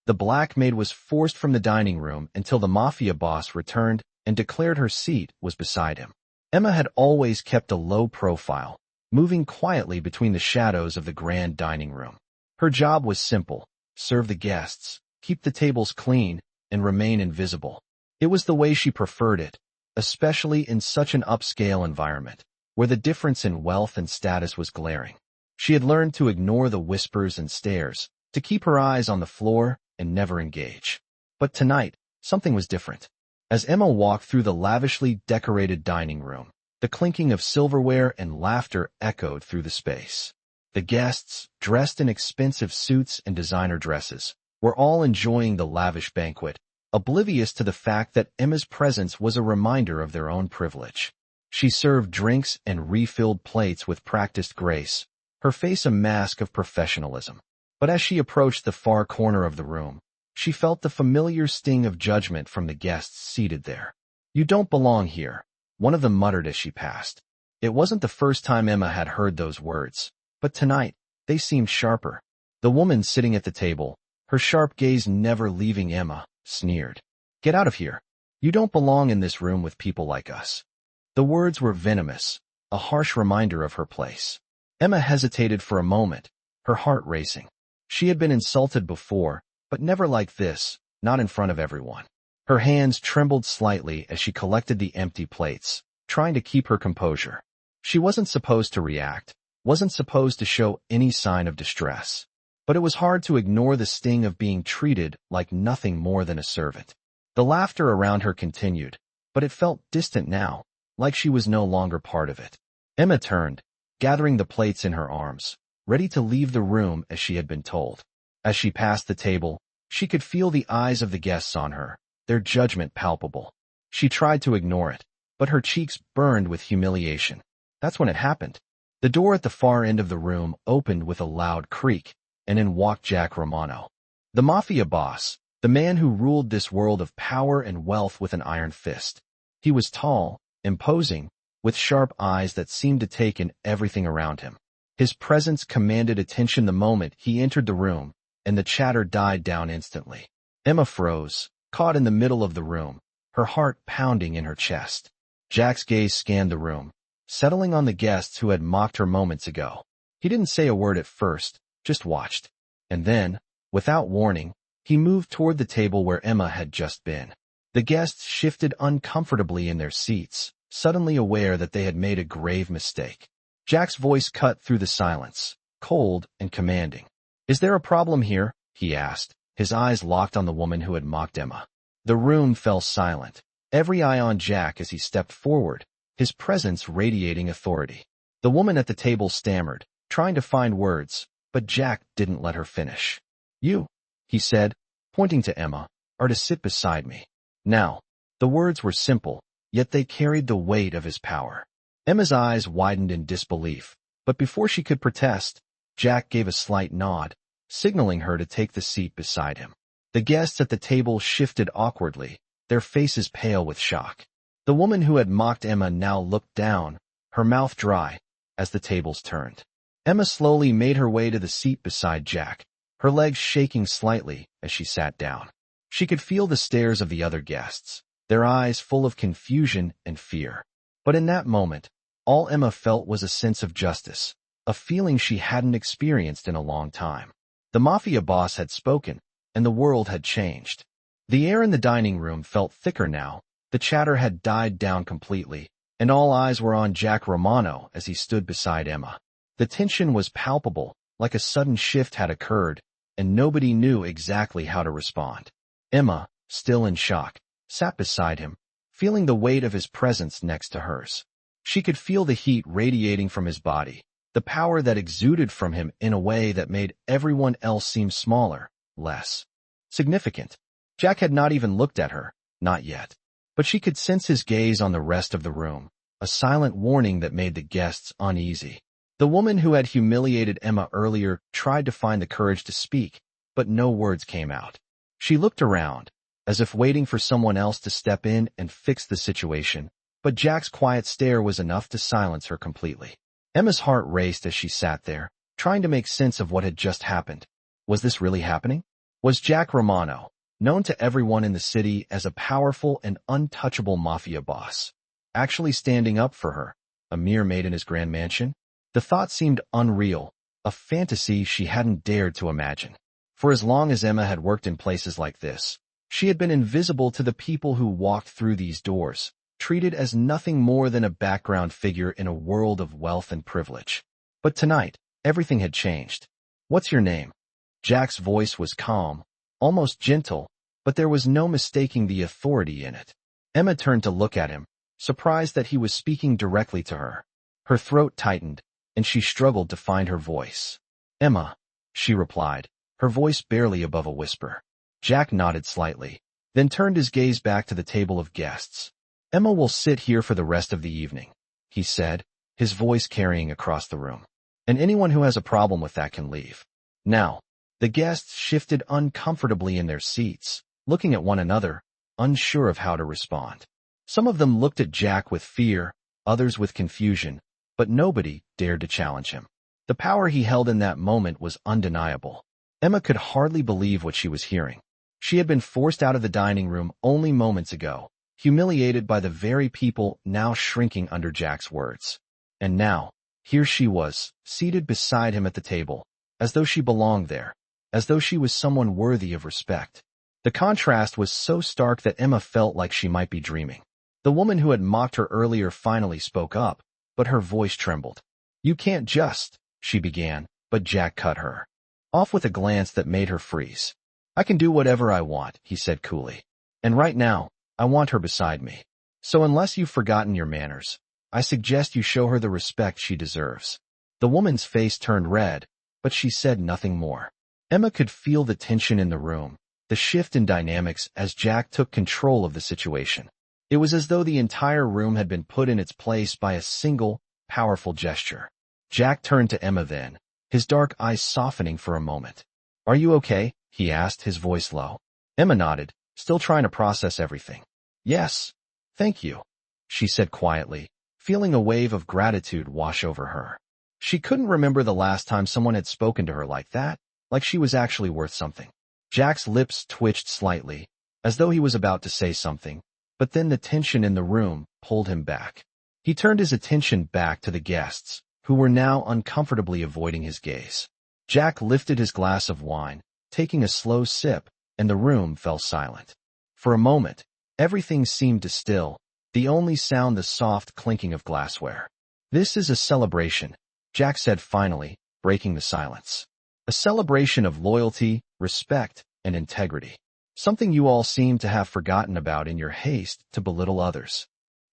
The black maid was forced from the dining room until the Mafia boss returned and declared her seat was beside him. Emma had always kept a low profile, moving quietly between the shadows of the grand dining room. Her job was simple: serve the guests, keep the tables clean, and remain invisible. It was the way she preferred it, especially in such an upscale environment, where the difference in wealth and status was glaring. She had learned to ignore the whispers and stares, to keep her eyes on the floor and never engage. But tonight, something was different. As Emma walked through the lavishly decorated dining room, the clinking of silverware and laughter echoed through the space. The guests, dressed in expensive suits and designer dresses, were all enjoying the lavish banquet, oblivious to the fact that Emma's presence was a reminder of their own privilege. She served drinks and refilled plates with practiced grace, her face a mask of professionalism. But as she approached the far corner of the room, she felt the familiar sting of judgment from the guests seated there. "You don't belong here," one of them muttered as she passed. It wasn't the first time Emma had heard those words, but tonight, they seemed sharper. The woman sitting at the table, her sharp gaze never leaving Emma, sneered. "Get out of here. You don't belong in this room with people like us." The words were venomous, a harsh reminder of her place. Emma hesitated for a moment, her heart racing. She had been insulted before, but never like this, not in front of everyone. Her hands trembled slightly as she collected the empty plates, trying to keep her composure. She wasn't supposed to react, wasn't supposed to show any sign of distress. But it was hard to ignore the sting of being treated like nothing more than a servant. The laughter around her continued, but it felt distant now, like she was no longer part of it. Emma turned, gathering the plates in her arms, ready to leave the room as she had been told. As she passed the table, she could feel the eyes of the guests on her, their judgment palpable. She tried to ignore it, but her cheeks burned with humiliation. That's when it happened. The door at the far end of the room opened with a loud creak, and in walked Jack Romano. The Mafia boss, the man who ruled this world of power and wealth with an iron fist. He was tall, imposing, with sharp eyes that seemed to take in everything around him. His presence commanded attention the moment he entered the room, and the chatter died down instantly. Emma froze, caught in the middle of the room, her heart pounding in her chest. Jack's gaze scanned the room, settling on the guests who had mocked her moments ago. He didn't say a word at first, just watched. And then, without warning, he moved toward the table where Emma had just been. The guests shifted uncomfortably in their seats, suddenly aware that they had made a grave mistake. Jack's voice cut through the silence, cold and commanding. "Is there a problem here?" he asked, his eyes locked on the woman who had mocked Emma. The room fell silent, every eye on Jack as he stepped forward, his presence radiating authority. The woman at the table stammered, trying to find words, but Jack didn't let her finish. "You," he said, pointing to Emma, "are to sit beside me." Now, the words were simple, yet they carried the weight of his power. Emma's eyes widened in disbelief, but before she could protest, Jack gave a slight nod, signaling her to take the seat beside him. The guests at the table shifted awkwardly, their faces pale with shock. The woman who had mocked Emma now looked down, her mouth dry, as the tables turned. Emma slowly made her way to the seat beside Jack, her legs shaking slightly as she sat down. She could feel the stares of the other guests, their eyes full of confusion and fear. But in that moment, all Emma felt was a sense of justice, a feeling she hadn't experienced in a long time. The Mafia boss had spoken, and the world had changed. The air in the dining room felt thicker now, the chatter had died down completely, and all eyes were on Jack Romano as he stood beside Emma. The tension was palpable, like a sudden shift had occurred, and nobody knew exactly how to respond. Emma, still in shock, sat beside him, feeling the weight of his presence next to hers. She could feel the heat radiating from his body, the power that exuded from him in a way that made everyone else seem smaller, less significant. Jack had not even looked at her, not yet. But she could sense his gaze on the rest of the room, a silent warning that made the guests uneasy. The woman who had humiliated Emma earlier tried to find the courage to speak, but no words came out. She looked around, as if waiting for someone else to step in and fix the situation, but Jack's quiet stare was enough to silence her completely. Emma's heart raced as she sat there, trying to make sense of what had just happened. Was this really happening? was Jack Romano, known to everyone in the city as a powerful and untouchable mafia boss, actually standing up for her, a mere maid in his grand mansion? The thought seemed unreal, a fantasy she hadn't dared to imagine. For as long as Emma had worked in places like this, she had been invisible to the people who walked through these doors, treated as nothing more than a background figure in a world of wealth and privilege. But tonight, everything had changed. "What's your name?" Jack's voice was calm, almost gentle, but there was no mistaking the authority in it. Emma turned to look at him, surprised that he was speaking directly to her. Her throat tightened, and she struggled to find her voice. "Emma," she replied, her voice barely above a whisper. Jack nodded slightly, then turned his gaze back to the table of guests. "Emma will sit here for the rest of the evening," he said, his voice carrying across the room. "And anyone who has a problem with that can leave." Now, the guests shifted uncomfortably in their seats, looking at one another, unsure of how to respond. Some of them looked at Jack with fear, others with confusion, but nobody dared to challenge him. The power he held in that moment was undeniable. Emma could hardly believe what she was hearing. She had been forced out of the dining room only moments ago, humiliated by the very people now shrinking under Jack's words. And now, here she was, seated beside him at the table, as though she belonged there, as though she was someone worthy of respect. The contrast was so stark that Emma felt like she might be dreaming. The woman who had mocked her earlier finally spoke up, but her voice trembled. "You can't just," she began, but Jack cut her off with a glance that made her freeze. "I can do whatever I want," he said coolly. "And right now, I want her beside me. So unless you've forgotten your manners, I suggest you show her the respect she deserves." The woman's face turned red, but she said nothing more. Emma could feel the tension in the room, the shift in dynamics as Jack took control of the situation. It was as though the entire room had been put in its place by a single, powerful gesture. Jack turned to Emma then, his dark eyes softening for a moment. "Are you okay?" he asked, his voice low. Emma nodded, still trying to process everything. "Yes, thank you," she said quietly, feeling a wave of gratitude wash over her. She couldn't remember the last time someone had spoken to her like that, like she was actually worth something. Jack's lips twitched slightly, as though he was about to say something, but then the tension in the room pulled him back. He turned his attention back to the guests, who were now uncomfortably avoiding his gaze. Jack lifted his glass of wine, taking a slow sip, and the room fell silent. For a moment, everything seemed to still, the only sound the soft clinking of glassware. "This is a celebration," Jack said finally, breaking the silence. "A celebration of loyalty, respect, and integrity. Something you all seem to have forgotten about in your haste to belittle others."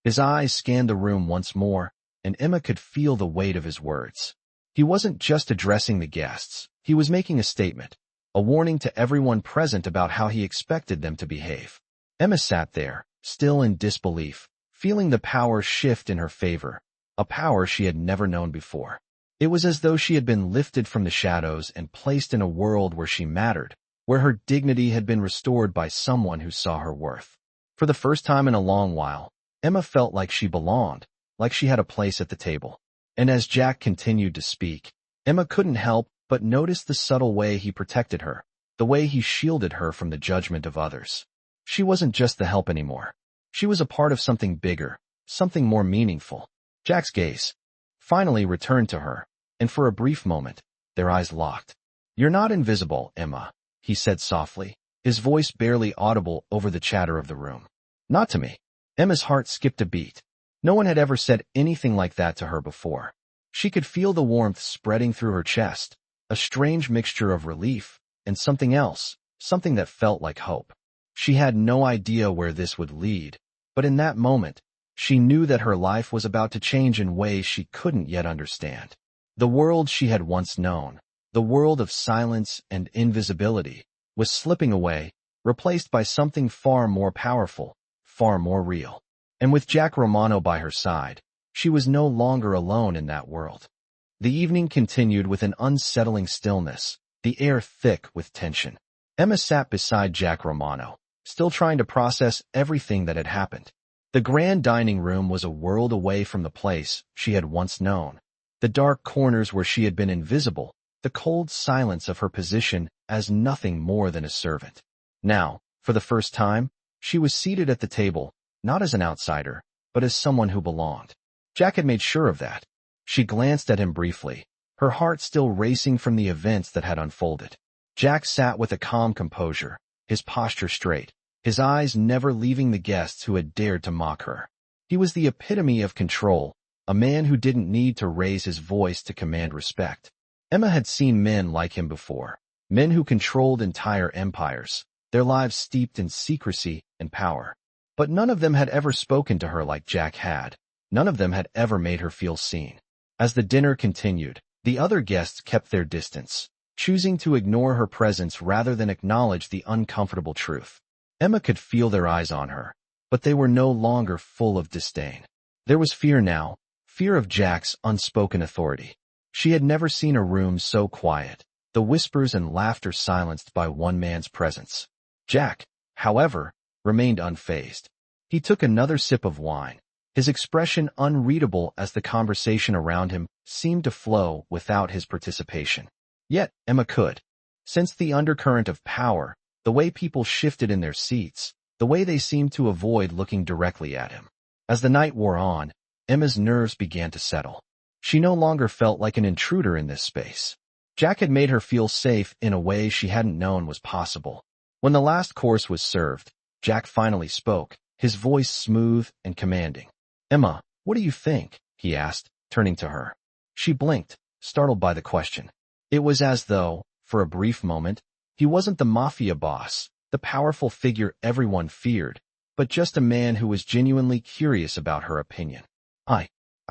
His eyes scanned the room once more, and Emma could feel the weight of his words. He wasn't just addressing the guests, he was making a statement, a warning to everyone present about how he expected them to behave. Emma sat there, still in disbelief, feeling the power shift in her favor, a power she had never known before. It was as though she had been lifted from the shadows and placed in a world where she mattered, where her dignity had been restored by someone who saw her worth. For the first time in a long while, Emma felt like she belonged, like she had a place at the table. And as Jack continued to speak, Emma couldn't help but notice the subtle way he protected her, the way he shielded her from the judgment of others. She wasn't just the help anymore. She was a part of something bigger, something more meaningful. Jack's gaze finally returned to her, and for a brief moment, their eyes locked. "You're not invisible, Emma," he said softly, his voice barely audible over the chatter of the room. "Not to me." Emma's heart skipped a beat. No one had ever said anything like that to her before. She could feel the warmth spreading through her chest, a strange mixture of relief and something else, something that felt like hope. She had no idea where this would lead, but in that moment, she knew that her life was about to change in ways she couldn't yet understand. The world she had once known, the world of silence and invisibility, was slipping away, replaced by something far more powerful, far more real. And with Jack Romano by her side, she was no longer alone in that world. The evening continued with an unsettling stillness, the air thick with tension. Emma sat beside Jack Romano, still trying to process everything that had happened. The grand dining room was a world away from the place she had once known. The dark corners where she had been invisible, the cold silence of her position as nothing more than a servant. Now, for the first time, she was seated at the table, not as an outsider, but as someone who belonged. Jack had made sure of that. She glanced at him briefly, her heart still racing from the events that had unfolded. Jack sat with a calm composure, his posture straight, his eyes never leaving the guests who had dared to mock her. He was the epitome of control, a man who didn't need to raise his voice to command respect. Emma had seen men like him before, men who controlled entire empires, their lives steeped in secrecy and power. But none of them had ever spoken to her like Jack had. None of them had ever made her feel seen. As the dinner continued, the other guests kept their distance, choosing to ignore her presence rather than acknowledge the uncomfortable truth. Emma could feel their eyes on her, but they were no longer full of disdain. There was fear now, fear of Jack's unspoken authority. She had never seen a room so quiet, the whispers and laughter silenced by one man's presence. Jack, however, remained unfazed. He took another sip of wine, his expression unreadable as the conversation around him seemed to flow without his participation. Yet Emma could. Sensed the undercurrent of power, the way people shifted in their seats, the way they seemed to avoid looking directly at him. As the night wore on, Emma's nerves began to settle. She no longer felt like an intruder in this space. Jack had made her feel safe in a way she hadn't known was possible. When the last course was served, Jack finally spoke, his voice smooth and commanding. "Emma, what do you think?" he asked, turning to her. She blinked, startled by the question. It was as though, for a brief moment, he wasn't the Mafia boss, the powerful figure everyone feared, but just a man who was genuinely curious about her opinion.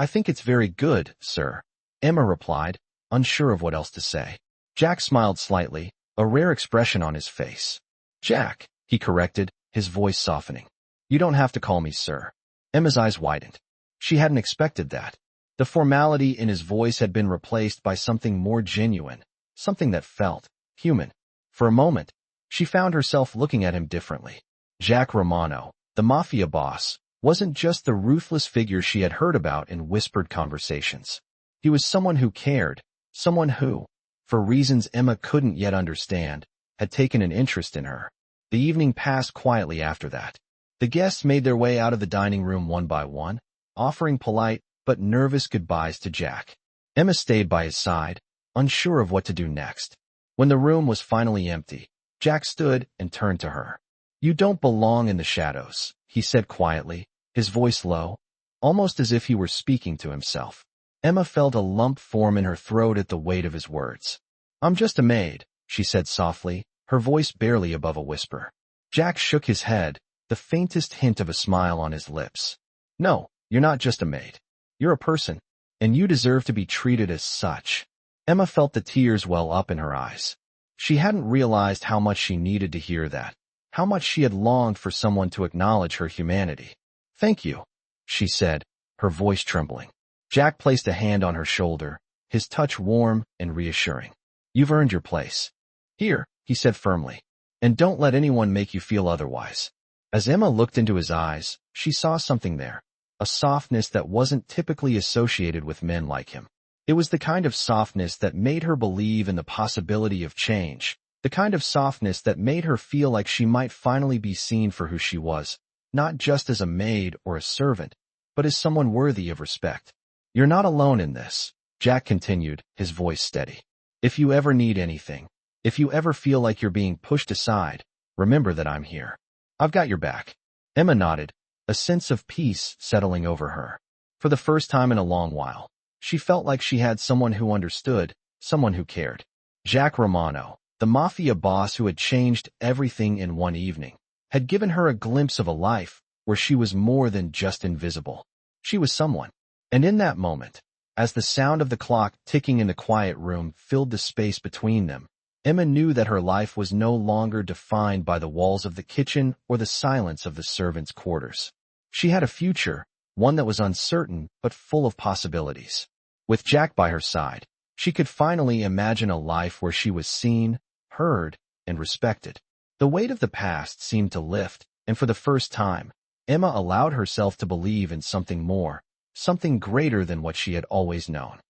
I think it's very good, sir," Emma replied, unsure of what else to say. Jack smiled slightly, a rare expression on his face. "Jack," he corrected, his voice softening. "You don't have to call me sir." Emma's eyes widened. She hadn't expected that. The formality in his voice had been replaced by something more genuine, something that felt human. For a moment, she found herself looking at him differently. Jack Romano, the Mafia boss, wasn't just the ruthless figure she had heard about in whispered conversations. He was someone who cared, someone who, for reasons Emma couldn't yet understand, had taken an interest in her. The evening passed quietly after that. The guests made their way out of the dining room one by one, offering polite but nervous goodbyes to Jack. Emma stayed by his side, unsure of what to do next. When the room was finally empty, Jack stood and turned to her. "You don't belong in the shadows," he said quietly, his voice low, almost as if he were speaking to himself. Emma felt a lump form in her throat at the weight of his words. "I'm just a maid," she said softly, her voice barely above a whisper. Jack shook his head, the faintest hint of a smile on his lips. "No, you're not just a maid. You're a person, and you deserve to be treated as such." Emma felt the tears well up in her eyes. She hadn't realized how much she needed to hear that, how much she had longed for someone to acknowledge her humanity. "Thank you," she said, her voice trembling. Jack placed a hand on her shoulder, his touch warm and reassuring. "You've earned your place. Here," he said firmly, "and don't let anyone make you feel otherwise." As Emma looked into his eyes, she saw something there, a softness that wasn't typically associated with men like him. It was the kind of softness that made her believe in the possibility of change, the kind of softness that made her feel like she might finally be seen for who she was, not just as a maid or a servant, but as someone worthy of respect. "You're not alone in this," Jack continued, his voice steady. "If you ever need anything, if you ever feel like you're being pushed aside, remember that I'm here. I've got your back." Emma nodded, a sense of peace settling over her. For the first time in a long while, she felt like she had someone who understood, someone who cared. Jack Romano, the Mafia boss who had changed everything in one evening, had given her a glimpse of a life where she was more than just invisible. She was someone. And in that moment, as the sound of the clock ticking in the quiet room filled the space between them, Emma knew that her life was no longer defined by the walls of the kitchen or the silence of the servants' quarters. She had a future, one that was uncertain but full of possibilities. With Jack by her side, she could finally imagine a life where she was seen, heard, and respected. The weight of the past seemed to lift, and for the first time, Emma allowed herself to believe in something more, something greater than what she had always known.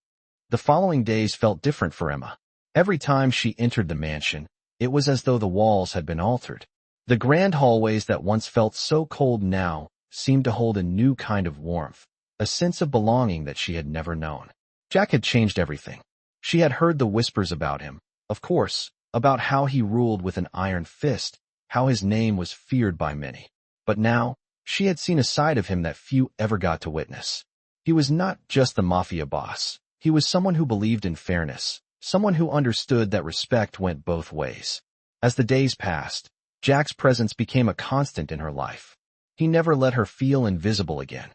The following days felt different for Emma. Every time she entered the mansion, It was as though the walls had been altered. The grand hallways that once felt so cold now seemed to hold a new kind of warmth, a sense of belonging that she had never known. Jack had changed everything. She had heard the whispers about him, of course, about how he ruled with an iron fist, how his name was feared by many. But now, she had seen a side of him that few ever got to witness. He was not just the Mafia boss. He was someone who believed in fairness, someone who understood that respect went both ways. As the days passed, Jack's presence became a constant in her life. He never let her feel invisible again.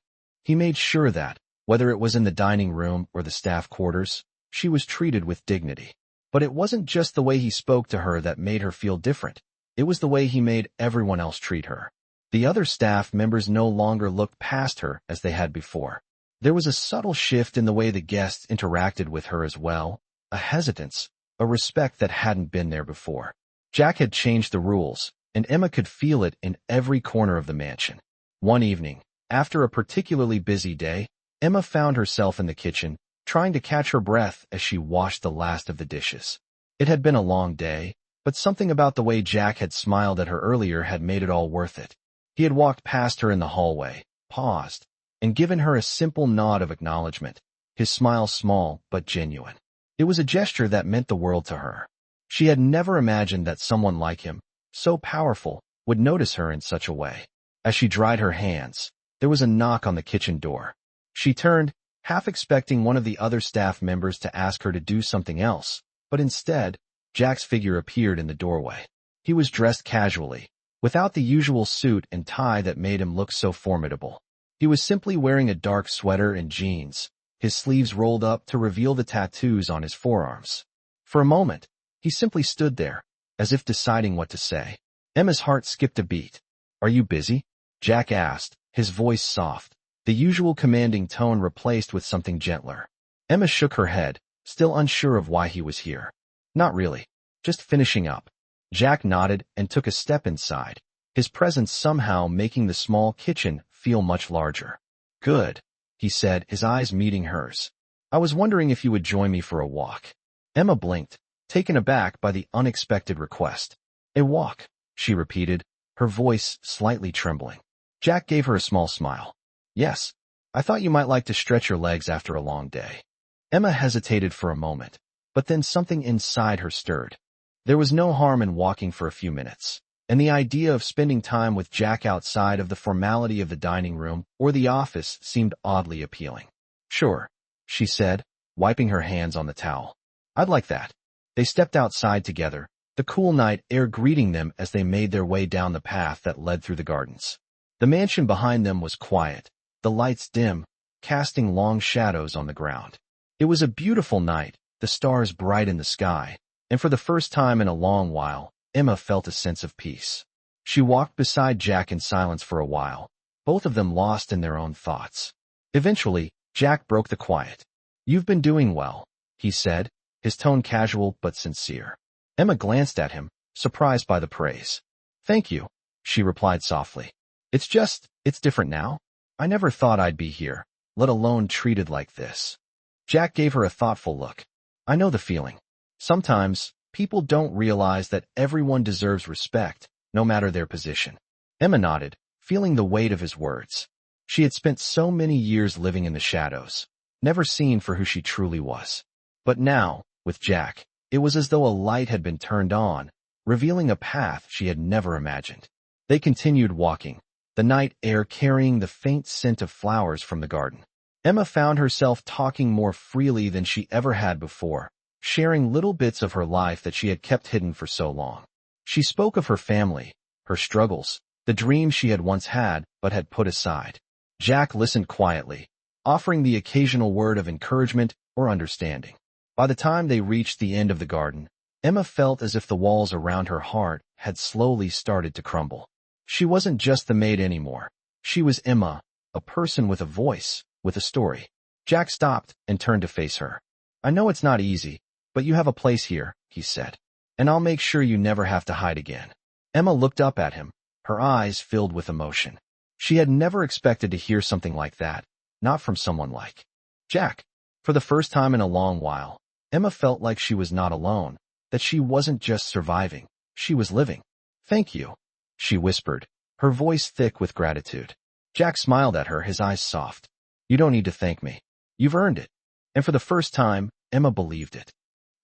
He made sure that, whether it was in the dining room or the staff quarters, she was treated with dignity. But it wasn't just the way he spoke to her that made her feel different. It was the way he made everyone else treat her. The other staff members no longer looked past her as they had before. There was a subtle shift in the way the guests interacted with her as well, a hesitance, a respect that hadn't been there before. Jack had changed the rules, and Emma could feel it in every corner of the mansion. One evening, after a particularly busy day, Emma found herself in the kitchen, trying to catch her breath as she washed the last of the dishes. It had been a long day, but something about the way Jack had smiled at her earlier had made it all worth it. He had walked past her in the hallway, paused, and given her a simple nod of acknowledgement, his smile small but genuine. It was a gesture that meant the world to her. She had never imagined that someone like him, so powerful, would notice her in such a way. As she dried her hands, there was a knock on the kitchen door. She turned, half expecting one of the other staff members to ask her to do something else, but instead, Jack's figure appeared in the doorway. He was dressed casually, without the usual suit and tie that made him look so formidable. He was simply wearing a dark sweater and jeans, his sleeves rolled up to reveal the tattoos on his forearms. For a moment, he simply stood there, as if deciding what to say. Emma's heart skipped a beat. "Are you busy?" Jack asked, his voice soft, the usual commanding tone replaced with something gentler. Emma shook her head, still unsure of why he was here. "Not really. Just finishing up." Jack nodded and took a step inside, his presence somehow making the small kitchen feel much larger. "Good," he said, his eyes meeting hers. "I was wondering if you would join me for a walk." Emma blinked, taken aback by the unexpected request. "A walk," she repeated, her voice slightly trembling. Jack gave her a small smile. "Yes, I thought you might like to stretch your legs after a long day." Emma hesitated for a moment, but then something inside her stirred. There was no harm in walking for a few minutes, and the idea of spending time with Jack outside of the formality of the dining room or the office seemed oddly appealing. "Sure," she said, wiping her hands on the towel. "I'd like that." They stepped outside together, the cool night air greeting them as they made their way down the path that led through the gardens. The mansion behind them was quiet, the lights dim, casting long shadows on the ground. It was a beautiful night, the stars bright in the sky, and for the first time in a long while, Emma felt a sense of peace. She walked beside Jack in silence for a while, both of them lost in their own thoughts. Eventually, Jack broke the quiet. "You've been doing well," he said, his tone casual but sincere. Emma glanced at him, surprised by the praise. "Thank you," she replied softly. It's different now. I never thought I'd be here, let alone treated like this." Jack gave her a thoughtful look. "I know the feeling. Sometimes, people don't realize that everyone deserves respect, no matter their position." Emma nodded, feeling the weight of his words. She had spent so many years living in the shadows, never seen for who she truly was. But now, with Jack, it was as though a light had been turned on, revealing a path she had never imagined. They continued walking, the night air carrying the faint scent of flowers from the garden. Emma found herself talking more freely than she ever had before, sharing little bits of her life that she had kept hidden for so long. She spoke of her family, her struggles, the dreams she had once had but had put aside. Jack listened quietly, offering the occasional word of encouragement or understanding. By the time they reached the end of the garden, Emma felt as if the walls around her heart had slowly started to crumble. She wasn't just the maid anymore. She was Emma, a person with a voice, with a story. Jack stopped and turned to face her. "I know it's not easy, but you have a place here," he said. "And I'll make sure you never have to hide again." Emma looked up at him, her eyes filled with emotion. She had never expected to hear something like that, not from someone like Jack. For the first time in a long while, Emma felt like she was not alone, that she wasn't just surviving, She was living. "Thank you," she whispered, her voice thick with gratitude. Jack smiled at her, his eyes soft. "You don't need to thank me. You've earned it." And for the first time, Emma believed it.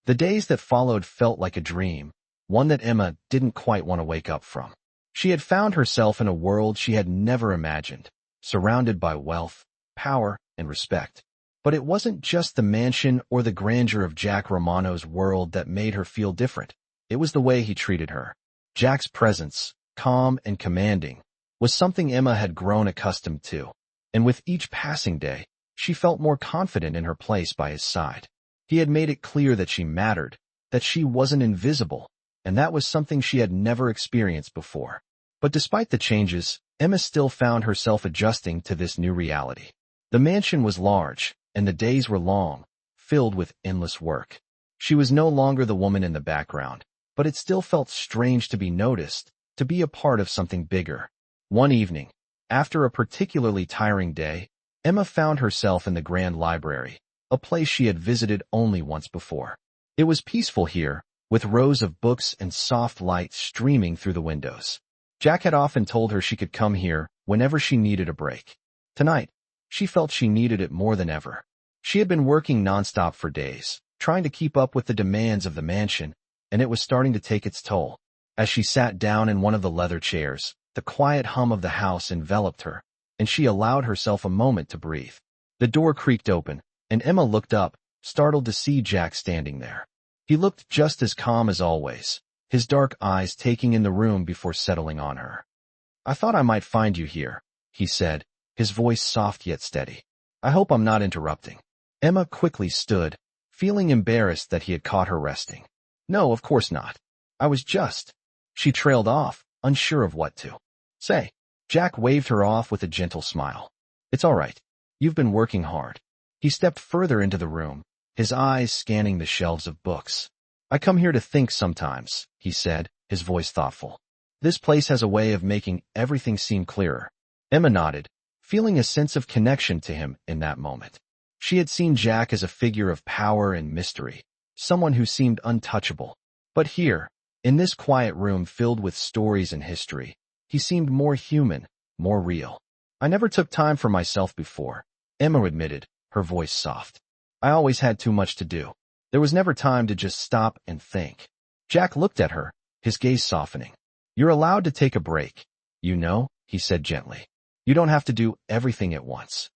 The days that followed felt like a dream, one that Emma didn't quite want to wake up from. She had found herself in a world she had never imagined, surrounded by wealth, power, and respect. But it wasn't just the mansion or the grandeur of Jack Romano's world that made her feel different. It was the way he treated her. Jack's presence, calm and commanding, was something Emma had grown accustomed to, and with each passing day, she felt more confident in her place by his side. He had made it clear that she mattered, that she wasn't invisible, and that was something she had never experienced before. But despite the changes, Emma still found herself adjusting to this new reality. The mansion was large, and the days were long, filled with endless work. She was no longer the woman in the background, but it still felt strange to be noticed, to be a part of something bigger. One evening, after a particularly tiring day, Emma found herself in the grand library, a place she had visited only once before. It was peaceful here, with rows of books and soft light streaming through the windows. Jack had often told her she could come here whenever she needed a break. Tonight, she felt she needed it more than ever. She had been working nonstop for days, trying to keep up with the demands of the mansion, and it was starting to take its toll. As she sat down in one of the leather chairs, the quiet hum of the house enveloped her, and she allowed herself a moment to breathe. The door creaked open, and Emma looked up, startled to see Jack standing there. He looked just as calm as always, his dark eyes taking in the room before settling on her. "I thought I might find you here," he said, his voice soft yet steady. "I hope I'm not interrupting." Emma quickly stood, feeling embarrassed that he had caught her resting. "No, of course not. I was just—" She trailed off, unsure of what to say. Jack waved her off with a gentle smile. "It's all right. You've been working hard." He stepped further into the room, his eyes scanning the shelves of books. "I come here to think sometimes," he said, his voice thoughtful. "This place has a way of making everything seem clearer." Emma nodded, feeling a sense of connection to him in that moment. She had seen Jack as a figure of power and mystery, someone who seemed untouchable. But here, in this quiet room filled with stories and history, he seemed more human, more real. "I never took time for myself before," Emma admitted, her voice soft. "I always had too much to do. There was never time to just stop and think." Jack looked at her, his gaze softening. "You're allowed to take a break, you know," he said gently. "You don't have to do everything at once."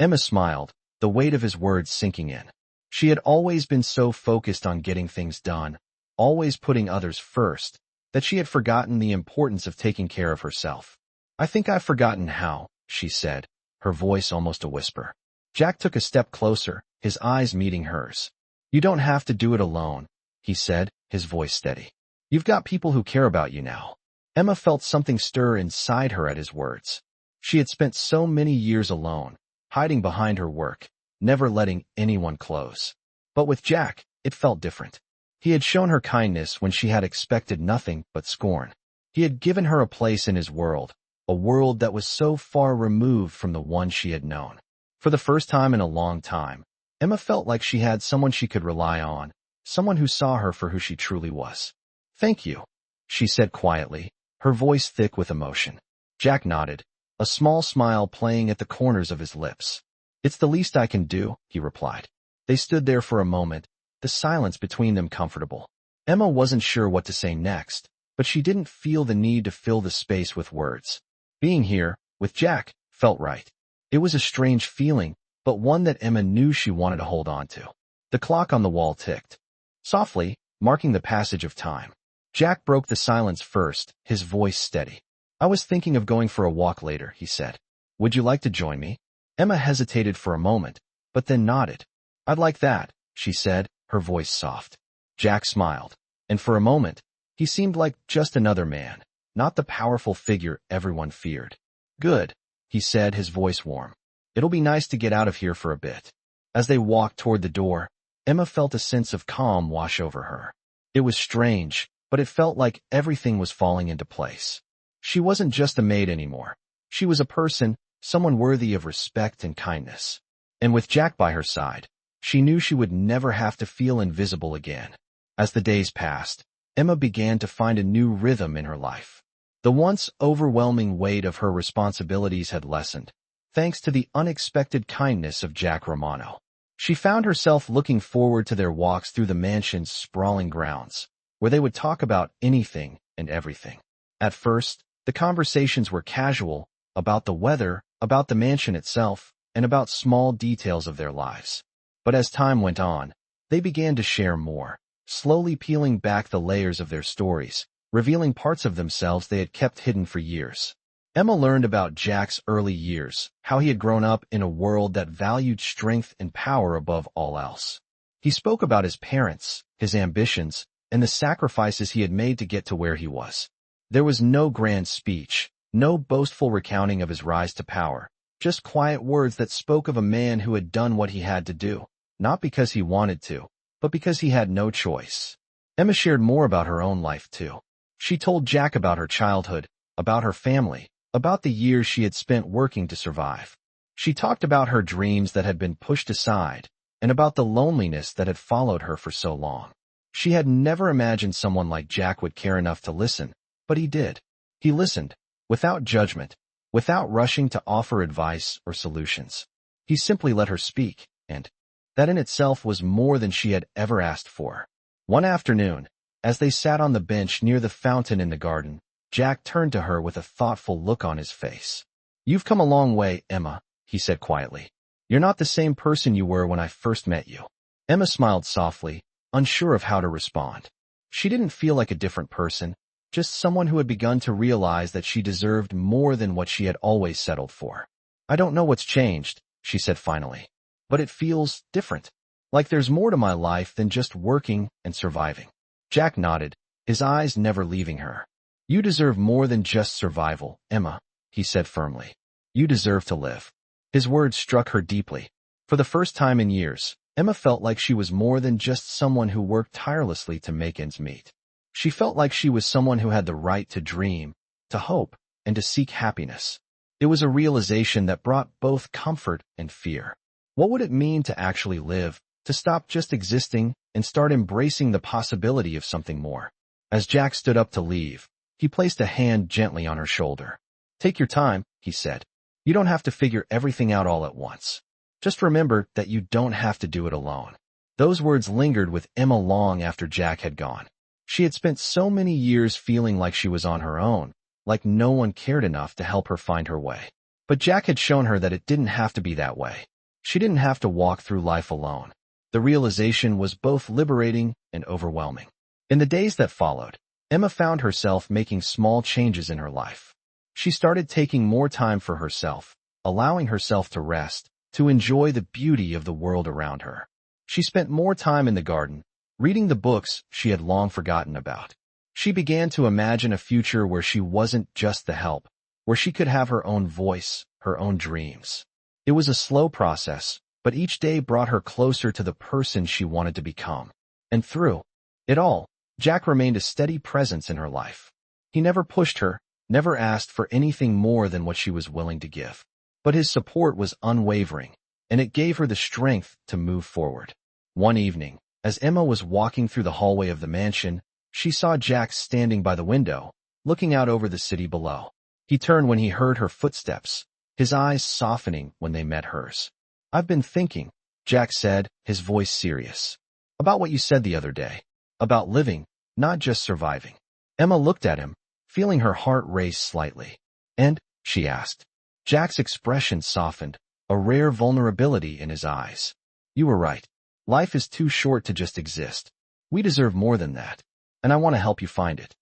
Emma smiled, the weight of his words sinking in. She had always been so focused on getting things done, always putting others first, that she had forgotten the importance of taking care of herself. "I think I've forgotten how," she said, her voice almost a whisper. Jack took a step closer, his eyes meeting hers. "You don't have to do it alone," he said, his voice steady. "You've got people who care about you now." Emma felt something stir inside her at his words. She had spent so many years alone, hiding behind her work, never letting anyone close. But with Jack, it felt different. He had shown her kindness when she had expected nothing but scorn. He had given her a place in his world, a world that was so far removed from the one she had known. For the first time in a long time, Emma felt like she had someone she could rely on, someone who saw her for who she truly was. "Thank you," she said quietly, her voice thick with emotion. Jack nodded, a small smile playing at the corners of his lips. "It's the least I can do," he replied. They stood there for a moment, the silence between them comfortable. Emma wasn't sure what to say next, but she didn't feel the need to fill the space with words. Being here, with Jack, felt right. It was a strange feeling, but one that Emma knew she wanted to hold on to. The clock on the wall ticked softly, marking the passage of time. Jack broke the silence first, his voice steady. "I was thinking of going for a walk later," he said. "Would you like to join me?" Emma hesitated for a moment, but then nodded. "I'd like that," she said, her voice soft. Jack smiled, and for a moment, he seemed like just another man, not the powerful figure everyone feared. "Good," he said, his voice warm. "It'll be nice to get out of here for a bit." As they walked toward the door, Emma felt a sense of calm wash over her. It was strange, but it felt like everything was falling into place. She wasn't just a maid anymore. She was a person, someone worthy of respect and kindness. And with Jack by her side, she knew she would never have to feel invisible again. As the days passed, Emma began to find a new rhythm in her life. The once overwhelming weight of her responsibilities had lessened, thanks to the unexpected kindness of Jack Romano. She found herself looking forward to their walks through the mansion's sprawling grounds, where they would talk about anything and everything. At first, the conversations were casual, about the weather, about the mansion itself, and about small details of their lives. But as time went on, they began to share more, slowly peeling back the layers of their stories, revealing parts of themselves they had kept hidden for years. Emma learned about Jack's early years, how he had grown up in a world that valued strength and power above all else. He spoke about his parents, his ambitions, and the sacrifices he had made to get to where he was. There was no grand speech, no boastful recounting of his rise to power, just quiet words that spoke of a man who had done what he had to do, not because he wanted to, but because he had no choice. Emma shared more about her own life too. She told Jack about her childhood, about her family, about the years she had spent working to survive. She talked about her dreams that had been pushed aside, and about the loneliness that had followed her for so long. She had never imagined someone like Jack would care enough to listen, but he did. He listened, without judgment, without rushing to offer advice or solutions. He simply let her speak, and that in itself was more than she had ever asked for. One afternoon, as they sat on the bench near the fountain in the garden, Jack turned to her with a thoughtful look on his face. "You've come a long way, Emma," he said quietly. "You're not the same person you were when I first met you." Emma smiled softly, unsure of how to respond. She didn't feel like a different person, just someone who had begun to realize that she deserved more than what she had always settled for. "I don't know what's changed," she said finally, "but it feels different. Like there's more to my life than just working and surviving." Jack nodded, his eyes never leaving her. "You deserve more than just survival, Emma," he said firmly. "You deserve to live." His words struck her deeply. For the first time in years, Emma felt like she was more than just someone who worked tirelessly to make ends meet. She felt like she was someone who had the right to dream, to hope, and to seek happiness. It was a realization that brought both comfort and fear. What would it mean to actually live, to stop just existing, and start embracing the possibility of something more? As Jack stood up to leave, he placed a hand gently on her shoulder. "Take your time," he said. "You don't have to figure everything out all at once. Just remember that you don't have to do it alone." Those words lingered with Emma long after Jack had gone. She had spent so many years feeling like she was on her own, like no one cared enough to help her find her way. But Jack had shown her that it didn't have to be that way. She didn't have to walk through life alone. The realization was both liberating and overwhelming. In the days that followed, Emma found herself making small changes in her life. She started taking more time for herself, allowing herself to rest, to enjoy the beauty of the world around her. She spent more time in the garden, reading the books she had long forgotten about. She began to imagine a future where she wasn't just the help, where she could have her own voice, her own dreams. It was a slow process, but each day brought her closer to the person she wanted to become. And through it all, Jack remained a steady presence in her life. He never pushed her, never asked for anything more than what she was willing to give. But his support was unwavering, and it gave her the strength to move forward. One evening, as Emma was walking through the hallway of the mansion, she saw Jack standing by the window, looking out over the city below. He turned when he heard her footsteps, his eyes softening when they met hers. "I've been thinking," Jack said, his voice serious, "about what you said the other day, about living, not just surviving." Emma looked at him, feeling her heart race slightly. "And?" she asked. Jack's expression softened, a rare vulnerability in his eyes. "You were right. Life is too short to just exist. We deserve more than that, and I want to help you find it."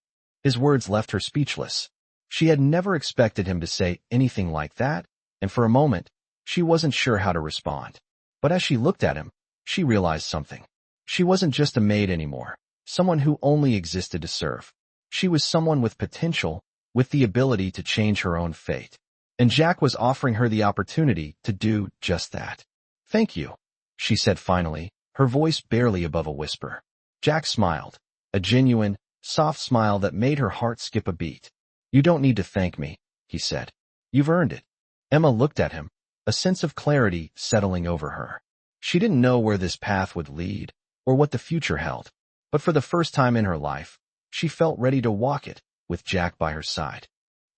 His words left her speechless. She had never expected him to say anything like that, and for a moment, she wasn't sure how to respond. But as she looked at him, she realized something. She wasn't just a maid anymore, someone who only existed to serve. She was someone with potential, with the ability to change her own fate. And Jack was offering her the opportunity to do just that. "Thank you," she said finally, her voice barely above a whisper. Jack smiled, a genuine, soft smile that made her heart skip a beat. "You don't need to thank me," he said. "You've earned it." Emma looked at him, a sense of clarity settling over her. She didn't know where this path would lead, or what the future held. But for the first time in her life, She felt ready to walk it, with Jack by her side.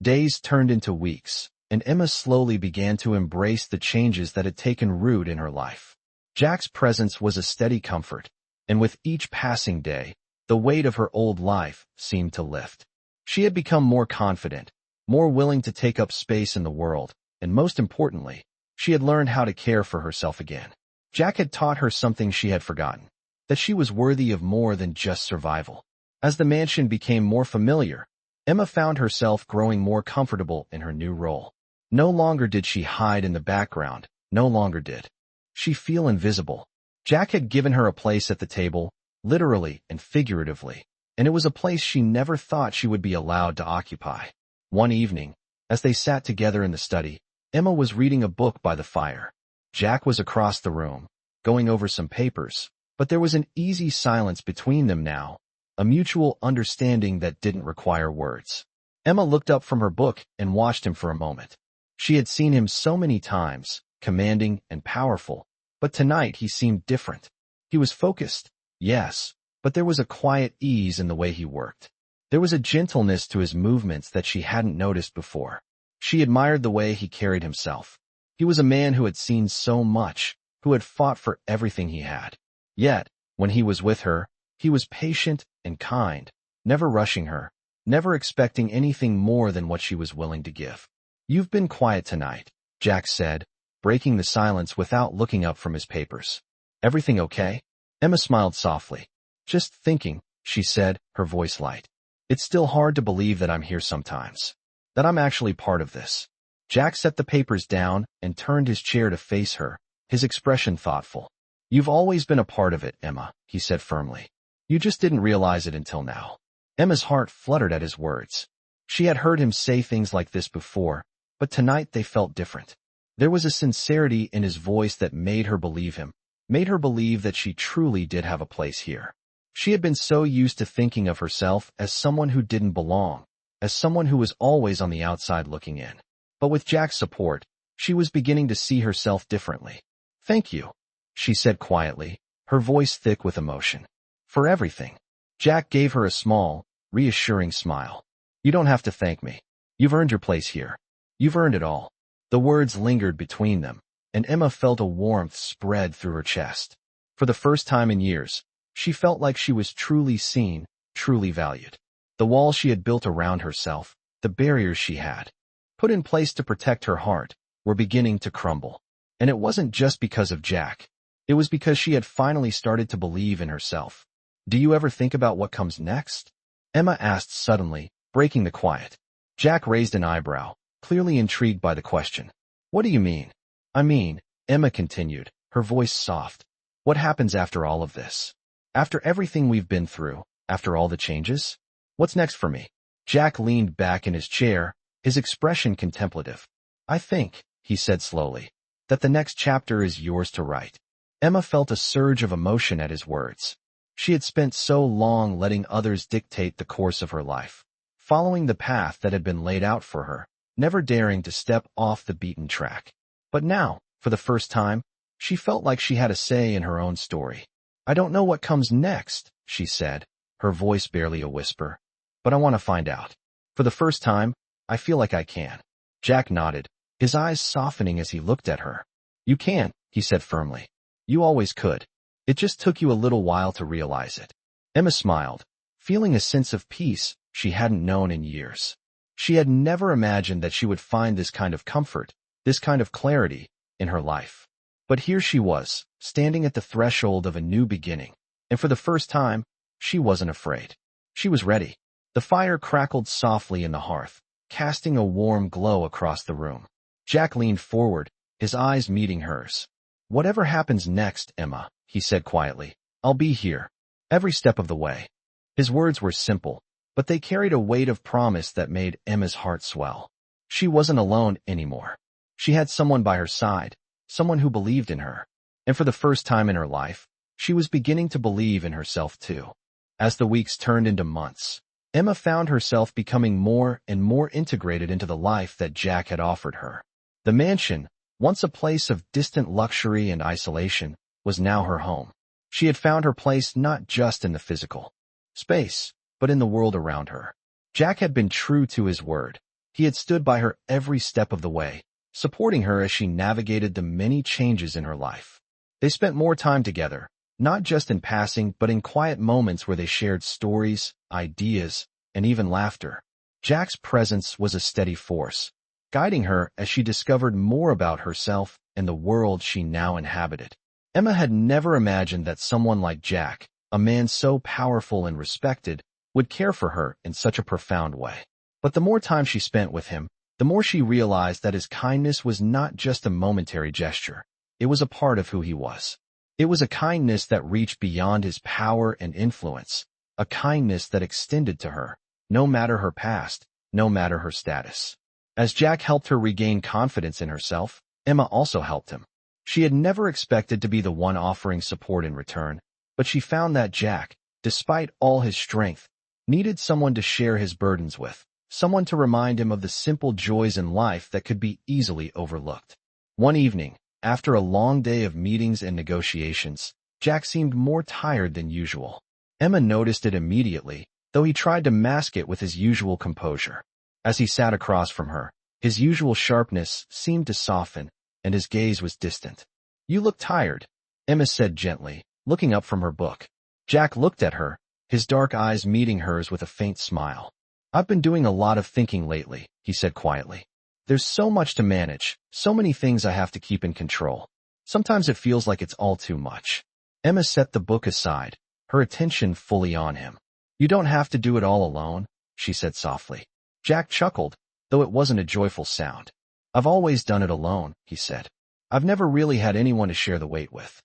Days turned into weeks, and Emma slowly began to embrace the changes that had taken root in her life. Jack's presence was a steady comfort, and with each passing day, the weight of her old life seemed to lift. She had become more confident, more willing to take up space in the world, and most importantly, she had learned how to care for herself again. Jack had taught her something she had forgotten, that she was worthy of more than just survival. As the mansion became more familiar, Emma found herself growing more comfortable in her new role. No longer did she hide in the background, no longer did she feel invisible. Jack had given her a place at the table, literally and figuratively, and it was a place she never thought she would be allowed to occupy. One evening, as they sat together in the study, Emma was reading a book by the fire. Jack was across the room, going over some papers, but there was an easy silence between them now, a mutual understanding that didn't require words. Emma looked up from her book and watched him for a moment. She had seen him so many times, commanding and powerful, but tonight he seemed different. He was focused, yes, but there was a quiet ease in the way he worked. There was a gentleness to his movements that she hadn't noticed before. She admired the way he carried himself. He was a man who had seen so much, who had fought for everything he had. Yet, when he was with her, he was patient and kind, never rushing her, never expecting anything more than what she was willing to give. "You've been quiet tonight," Jack said, breaking the silence without looking up from his papers. "Everything okay?" Emma smiled softly. "Just thinking," she said, her voice light. "It's still hard to believe that I'm here sometimes, that I'm actually part of this." Jack set the papers down and turned his chair to face her, his expression thoughtful. "You've always been a part of it, Emma," he said firmly. "You just didn't realize it until now." Emma's heart fluttered at his words. She had heard him say things like this before, but tonight they felt different. There was a sincerity in his voice that made her believe him, made her believe that she truly did have a place here. She had been so used to thinking of herself as someone who didn't belong, as someone who was always on the outside looking in. But with Jack's support, she was beginning to see herself differently. "Thank you," she said quietly, her voice thick with emotion. "For everything." Jack gave her a small, reassuring smile. "You don't have to thank me. You've earned your place here. You've earned it all." The words lingered between them, and Emma felt a warmth spread through her chest. For the first time in years, she felt like she was truly seen, truly valued. The walls she had built around herself, the barriers she had put in place to protect her heart, were beginning to crumble. And it wasn't just because of Jack. It was because she had finally started to believe in herself. "Do you ever think about what comes next?" Emma asked suddenly, breaking the quiet. Jack raised an eyebrow, clearly intrigued by the question. "What do you mean?" "I mean," Emma continued, her voice soft, "what happens after all of this? After everything we've been through, after all the changes? What's next for me?" Jack leaned back in his chair, his expression contemplative. "I think," he said slowly, "that the next chapter is yours to write." Emma felt a surge of emotion at his words. She had spent so long letting others dictate the course of her life, following the path that had been laid out for her, never daring to step off the beaten track. But now, for the first time, she felt like she had a say in her own story. "I don't know what comes next," she said, her voice barely a whisper, "but I want to find out. For the first time, I feel like I can." Jack nodded, his eyes softening as he looked at her. "You can," he said firmly. "You always could. It just took you a little while to realize it." Emma smiled, feeling a sense of peace she hadn't known in years. She had never imagined that she would find this kind of comfort, this kind of clarity, in her life. But here she was, standing at the threshold of a new beginning, and for the first time, she wasn't afraid. She was ready. The fire crackled softly in the hearth, casting a warm glow across the room. Jack leaned forward, his eyes meeting hers. "Whatever happens next, Emma," he said quietly, "I'll be here, every step of the way." His words were simple, but they carried a weight of promise that made Emma's heart swell. She wasn't alone anymore. She had someone by her side, someone who believed in her. And for the first time in her life, she was beginning to believe in herself too. As the weeks turned into months, Emma found herself becoming more and more integrated into the life that Jack had offered her. The mansion, once a place of distant luxury and isolation, was now her home. She had found her place not just in the physical space, but in the world around her. Jack had been true to his word. He had stood by her every step of the way, supporting her as she navigated the many changes in her life. They spent more time together, not just in passing but in quiet moments where they shared stories, ideas, and even laughter. Jack's presence was a steady force, guiding her as she discovered more about herself and the world she now inhabited. Emma had never imagined that someone like Jack, a man so powerful and respected, would care for her in such a profound way. But the more time she spent with him, the more she realized that his kindness was not just a momentary gesture. It was a part of who he was. It was a kindness that reached beyond his power and influence, a kindness that extended to her, no matter her past, no matter her status. As Jack helped her regain confidence in herself, Emma also helped him. She had never expected to be the one offering support in return, but she found that Jack, despite all his strength, needed someone to share his burdens with, someone to remind him of the simple joys in life that could be easily overlooked. One evening, after a long day of meetings and negotiations, Jack seemed more tired than usual. Emma noticed it immediately, though he tried to mask it with his usual composure. As he sat across from her, his usual sharpness seemed to soften, and his gaze was distant. "You look tired," Emma said gently, looking up from her book. Jack looked at her, his dark eyes meeting hers with a faint smile. "I've been doing a lot of thinking lately," he said quietly. "There's so much to manage, so many things I have to keep in control. Sometimes it feels like it's all too much." Emma set the book aside, her attention fully on him. "You don't have to do it all alone," she said softly. Jack chuckled, though it wasn't a joyful sound. "I've always done it alone," he said. "I've never really had anyone to share the weight with."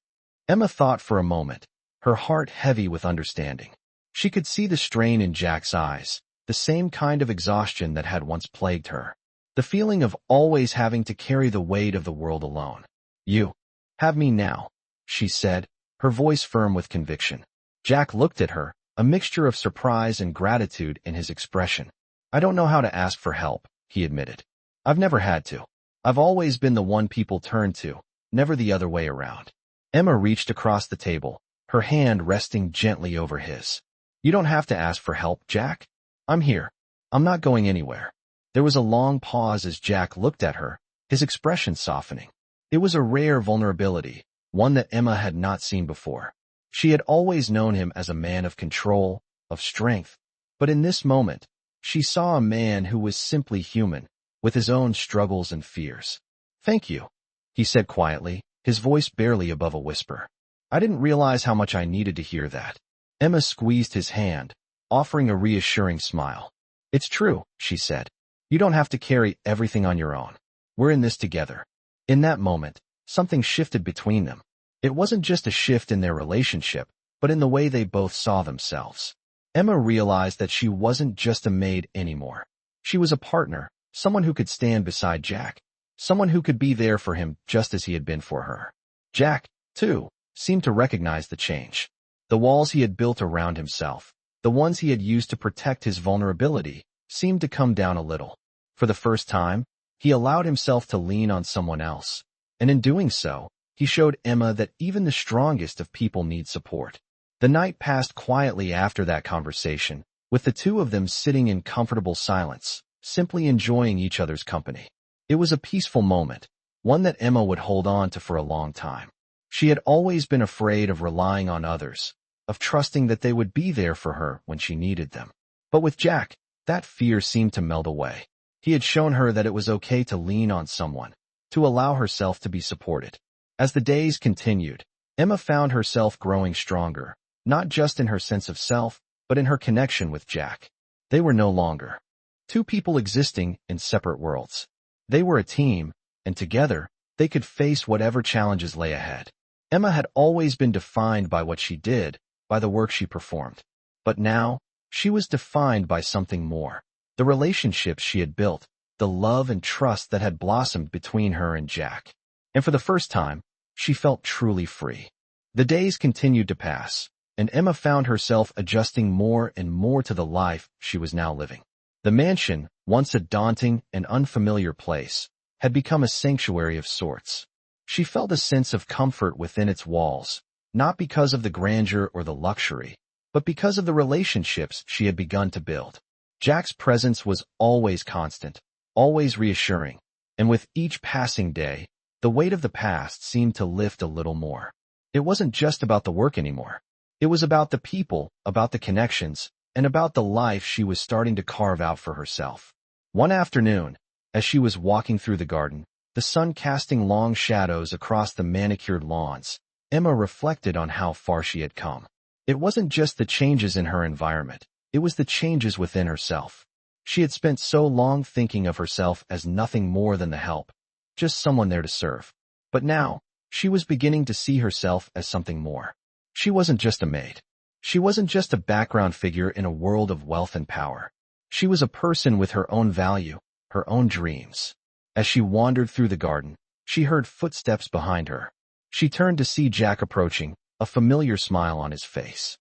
Emma thought for a moment, her heart heavy with understanding. She could see the strain in Jack's eyes, the same kind of exhaustion that had once plagued her. The feeling of always having to carry the weight of the world alone. "You have me now," she said, her voice firm with conviction. Jack looked at her, a mixture of surprise and gratitude in his expression. "I don't know how to ask for help," he admitted. "I've never had to. I've always been the one people turn to, never the other way around." Emma reached across the table, her hand resting gently over his. "You don't have to ask for help, Jack. I'm here. I'm not going anywhere." There was a long pause as Jack looked at her, his expression softening. It was a rare vulnerability, one that Emma had not seen before. She had always known him as a man of control, of strength, but in this moment, she saw a man who was simply human, with his own struggles and fears. "Thank you," he said quietly, his voice barely above a whisper. "I didn't realize how much I needed to hear that." Emma squeezed his hand, offering a reassuring smile. "It's true," she said. "You don't have to carry everything on your own. We're in this together." In that moment, something shifted between them. It wasn't just a shift in their relationship, but in the way they both saw themselves. Emma realized that she wasn't just a maid anymore. She was a partner, someone who could stand beside Jack, someone who could be there for him just as he had been for her. Jack, too, seemed to recognize the change. The walls he had built around himself, the ones he had used to protect his vulnerability, seemed to come down a little. For the first time, he allowed himself to lean on someone else, and in doing so, he showed Emma that even the strongest of people need support. The night passed quietly after that conversation, with the two of them sitting in comfortable silence, simply enjoying each other's company. It was a peaceful moment, one that Emma would hold on to for a long time. She had always been afraid of relying on others, of trusting that they would be there for her when she needed them. But with Jack, that fear seemed to melt away. He had shown her that it was okay to lean on someone, to allow herself to be supported. As the days continued, Emma found herself growing stronger, not just in her sense of self, but in her connection with Jack. They were no longer two people existing in separate worlds. They were a team, and together, they could face whatever challenges lay ahead. Emma had always been defined by what she did, by the work she performed. But now, she was defined by something more. The relationships she had built, the love and trust that had blossomed between her and Jack. And for the first time, she felt truly free. The days continued to pass, and Emma found herself adjusting more and more to the life she was now living. The mansion, once a daunting and unfamiliar place, had become a sanctuary of sorts. She felt a sense of comfort within its walls, not because of the grandeur or the luxury, but because of the relationships she had begun to build. Jack's presence was always constant, always reassuring, and with each passing day, the weight of the past seemed to lift a little more. It wasn't just about the work anymore. It was about the people, about the connections, and about the life she was starting to carve out for herself. One afternoon, as she was walking through the garden, the sun casting long shadows across the manicured lawns, Emma reflected on how far she had come. It wasn't just the changes in her environment, it was the changes within herself. She had spent so long thinking of herself as nothing more than the help, just someone there to serve. But now, she was beginning to see herself as something more. She wasn't just a maid. She wasn't just a background figure in a world of wealth and power. She was a person with her own value, her own dreams. As she wandered through the garden, she heard footsteps behind her. She turned to see Jack approaching, a familiar smile on his face.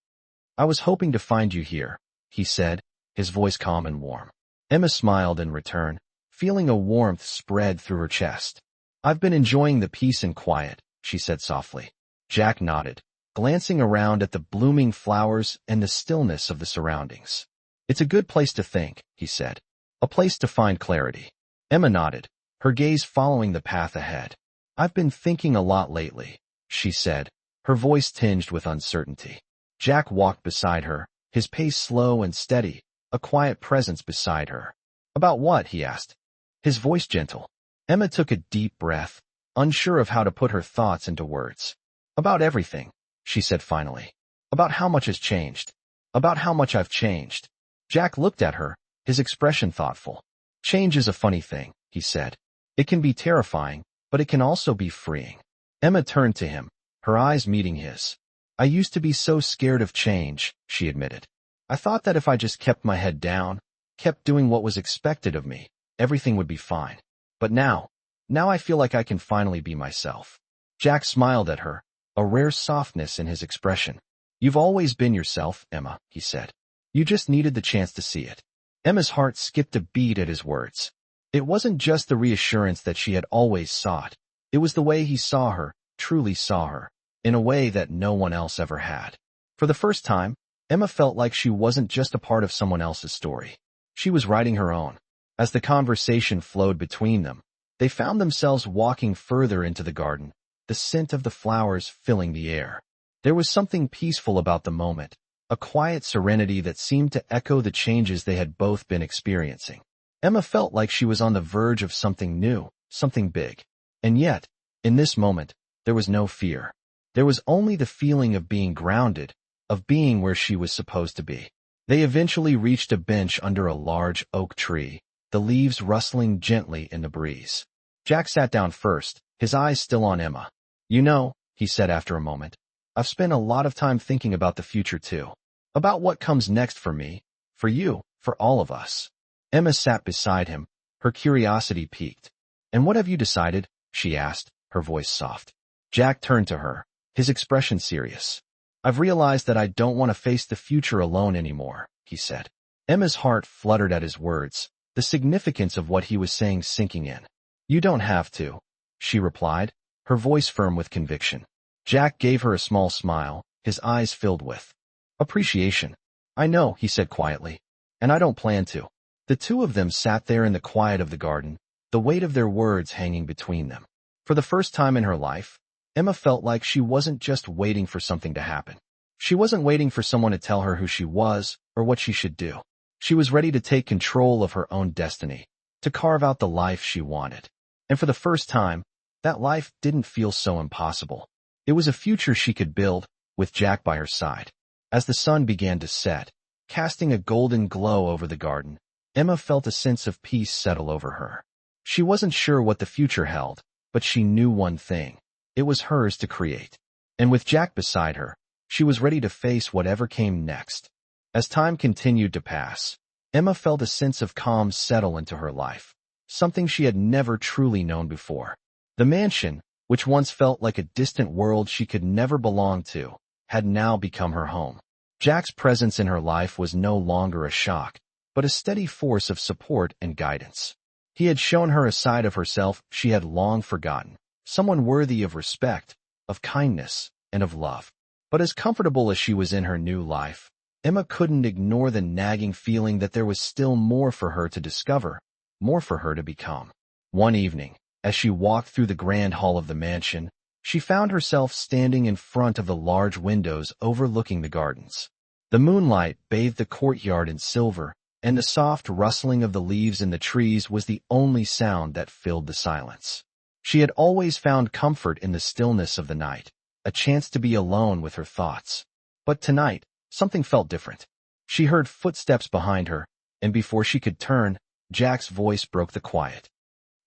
"I was hoping to find you here," he said, his voice calm and warm. Emma smiled in return, feeling a warmth spread through her chest. "I've been enjoying the peace and quiet," she said softly. Jack nodded, glancing around at the blooming flowers and the stillness of the surroundings. "It's a good place to think," he said. "A place to find clarity." Emma nodded, her gaze following the path ahead. "I've been thinking a lot lately," she said, her voice tinged with uncertainty. Jack walked beside her, his pace slow and steady, a quiet presence beside her. "About what?" he asked, his voice gentle. Emma took a deep breath, unsure of how to put her thoughts into words. "About everything," she said finally. "About how much has changed. About how much I've changed." Jack looked at her, his expression thoughtful. "Change is a funny thing," he said. "It can be terrifying, but it can also be freeing." Emma turned to him, her eyes meeting his. "I used to be so scared of change," she admitted. "I thought that if I just kept my head down, kept doing what was expected of me, everything would be fine. But now I feel like I can finally be myself." Jack smiled at her, a rare softness in his expression. "You've always been yourself, Emma," he said. "You just needed the chance to see it." Emma's heart skipped a beat at his words. It wasn't just the reassurance that she had always sought. It was the way he saw her, truly saw her, in a way that no one else ever had. For the first time, Emma felt like she wasn't just a part of someone else's story. She was writing her own. As the conversation flowed between them, they found themselves walking further into the garden, the scent of the flowers filling the air. There was something peaceful about the moment, a quiet serenity that seemed to echo the changes they had both been experiencing. Emma felt like she was on the verge of something new, something big. And yet, in this moment, there was no fear. There was only the feeling of being grounded, of being where she was supposed to be. They eventually reached a bench under a large oak tree, the leaves rustling gently in the breeze. Jack sat down first, his eyes still on Emma. "You know," he said after a moment, "I've spent a lot of time thinking about the future too. About what comes next for me, for you, for all of us." Emma sat beside him, her curiosity piqued. "And what have you decided?" she asked, her voice soft. Jack turned to her, his expression serious. "I've realized that I don't want to face the future alone anymore," he said. Emma's heart fluttered at his words, the significance of what he was saying sinking in. "You don't have to," she replied, her voice firm with conviction. Jack gave her a small smile, his eyes filled with appreciation. "I know," he said quietly, "and I don't plan to." The two of them sat there in the quiet of the garden, the weight of their words hanging between them. For the first time in her life, Emma felt like she wasn't just waiting for something to happen. She wasn't waiting for someone to tell her who she was or what she should do. She was ready to take control of her own destiny, to carve out the life she wanted. And for the first time, that life didn't feel so impossible. It was a future she could build, with Jack by her side. As the sun began to set, casting a golden glow over the garden, Emma felt a sense of peace settle over her. She wasn't sure what the future held, but she knew one thing. It was hers to create. And with Jack beside her, she was ready to face whatever came next. As time continued to pass, Emma felt a sense of calm settle into her life, something she had never truly known before. The mansion, which once felt like a distant world she could never belong to, had now become her home. Jack's presence in her life was no longer a shock, but a steady force of support and guidance. He had shown her a side of herself she had long forgotten, someone worthy of respect, of kindness, and of love. But as comfortable as she was in her new life, Emma couldn't ignore the nagging feeling that there was still more for her to discover, more for her to become. One evening, as she walked through the grand hall of the mansion, she found herself standing in front of the large windows overlooking the gardens. The moonlight bathed the courtyard in silver, and the soft rustling of the leaves in the trees was the only sound that filled the silence. She had always found comfort in the stillness of the night, a chance to be alone with her thoughts. But tonight, something felt different. She heard footsteps behind her, and before she could turn, Jack's voice broke the quiet.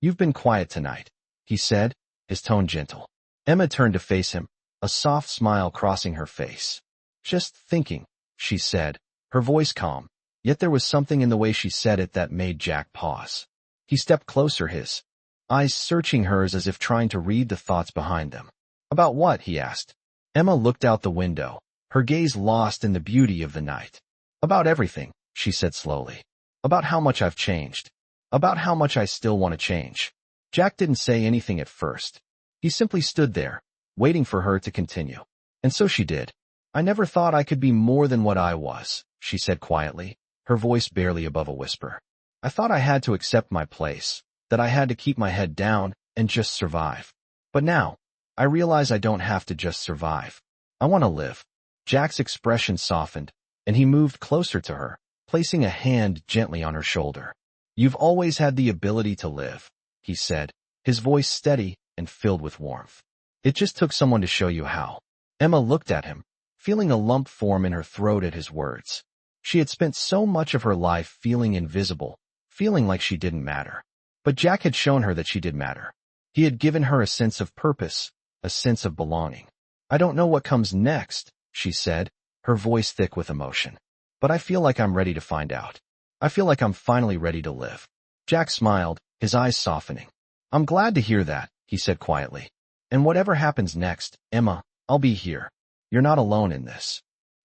"You've been quiet tonight," he said, his tone gentle. Emma turned to face him, a soft smile crossing her face. "Just thinking," she said, her voice calm, yet there was something in the way she said it that made Jack pause. He stepped closer, his eyes searching hers as if trying to read the thoughts behind them. "About what?" he asked. Emma looked out the window, her gaze lost in the beauty of the night. "About everything," she said slowly. "About how much I've changed. About how much I still want to change." Jack didn't say anything at first. He simply stood there, waiting for her to continue. And so she did. "I never thought I could be more than what I was," she said quietly, her voice barely above a whisper. "I thought I had to accept my place, that I had to keep my head down and just survive. But now, I realize I don't have to just survive. I want to live." Jack's expression softened, and he moved closer to her, placing a hand gently on her shoulder. "You've always had the ability to live," he said, his voice steady and filled with warmth. "It just took someone to show you how." Emma looked at him, feeling a lump form in her throat at his words. She had spent so much of her life feeling invisible, feeling like she didn't matter. But Jack had shown her that she did matter. He had given her a sense of purpose, a sense of belonging. "I don't know what comes next," she said, her voice thick with emotion. "But I feel like I'm ready to find out. I feel like I'm finally ready to live." Jack smiled, his eyes softening. "I'm glad to hear that," he said quietly. "And whatever happens next, Emma, I'll be here. You're not alone in this."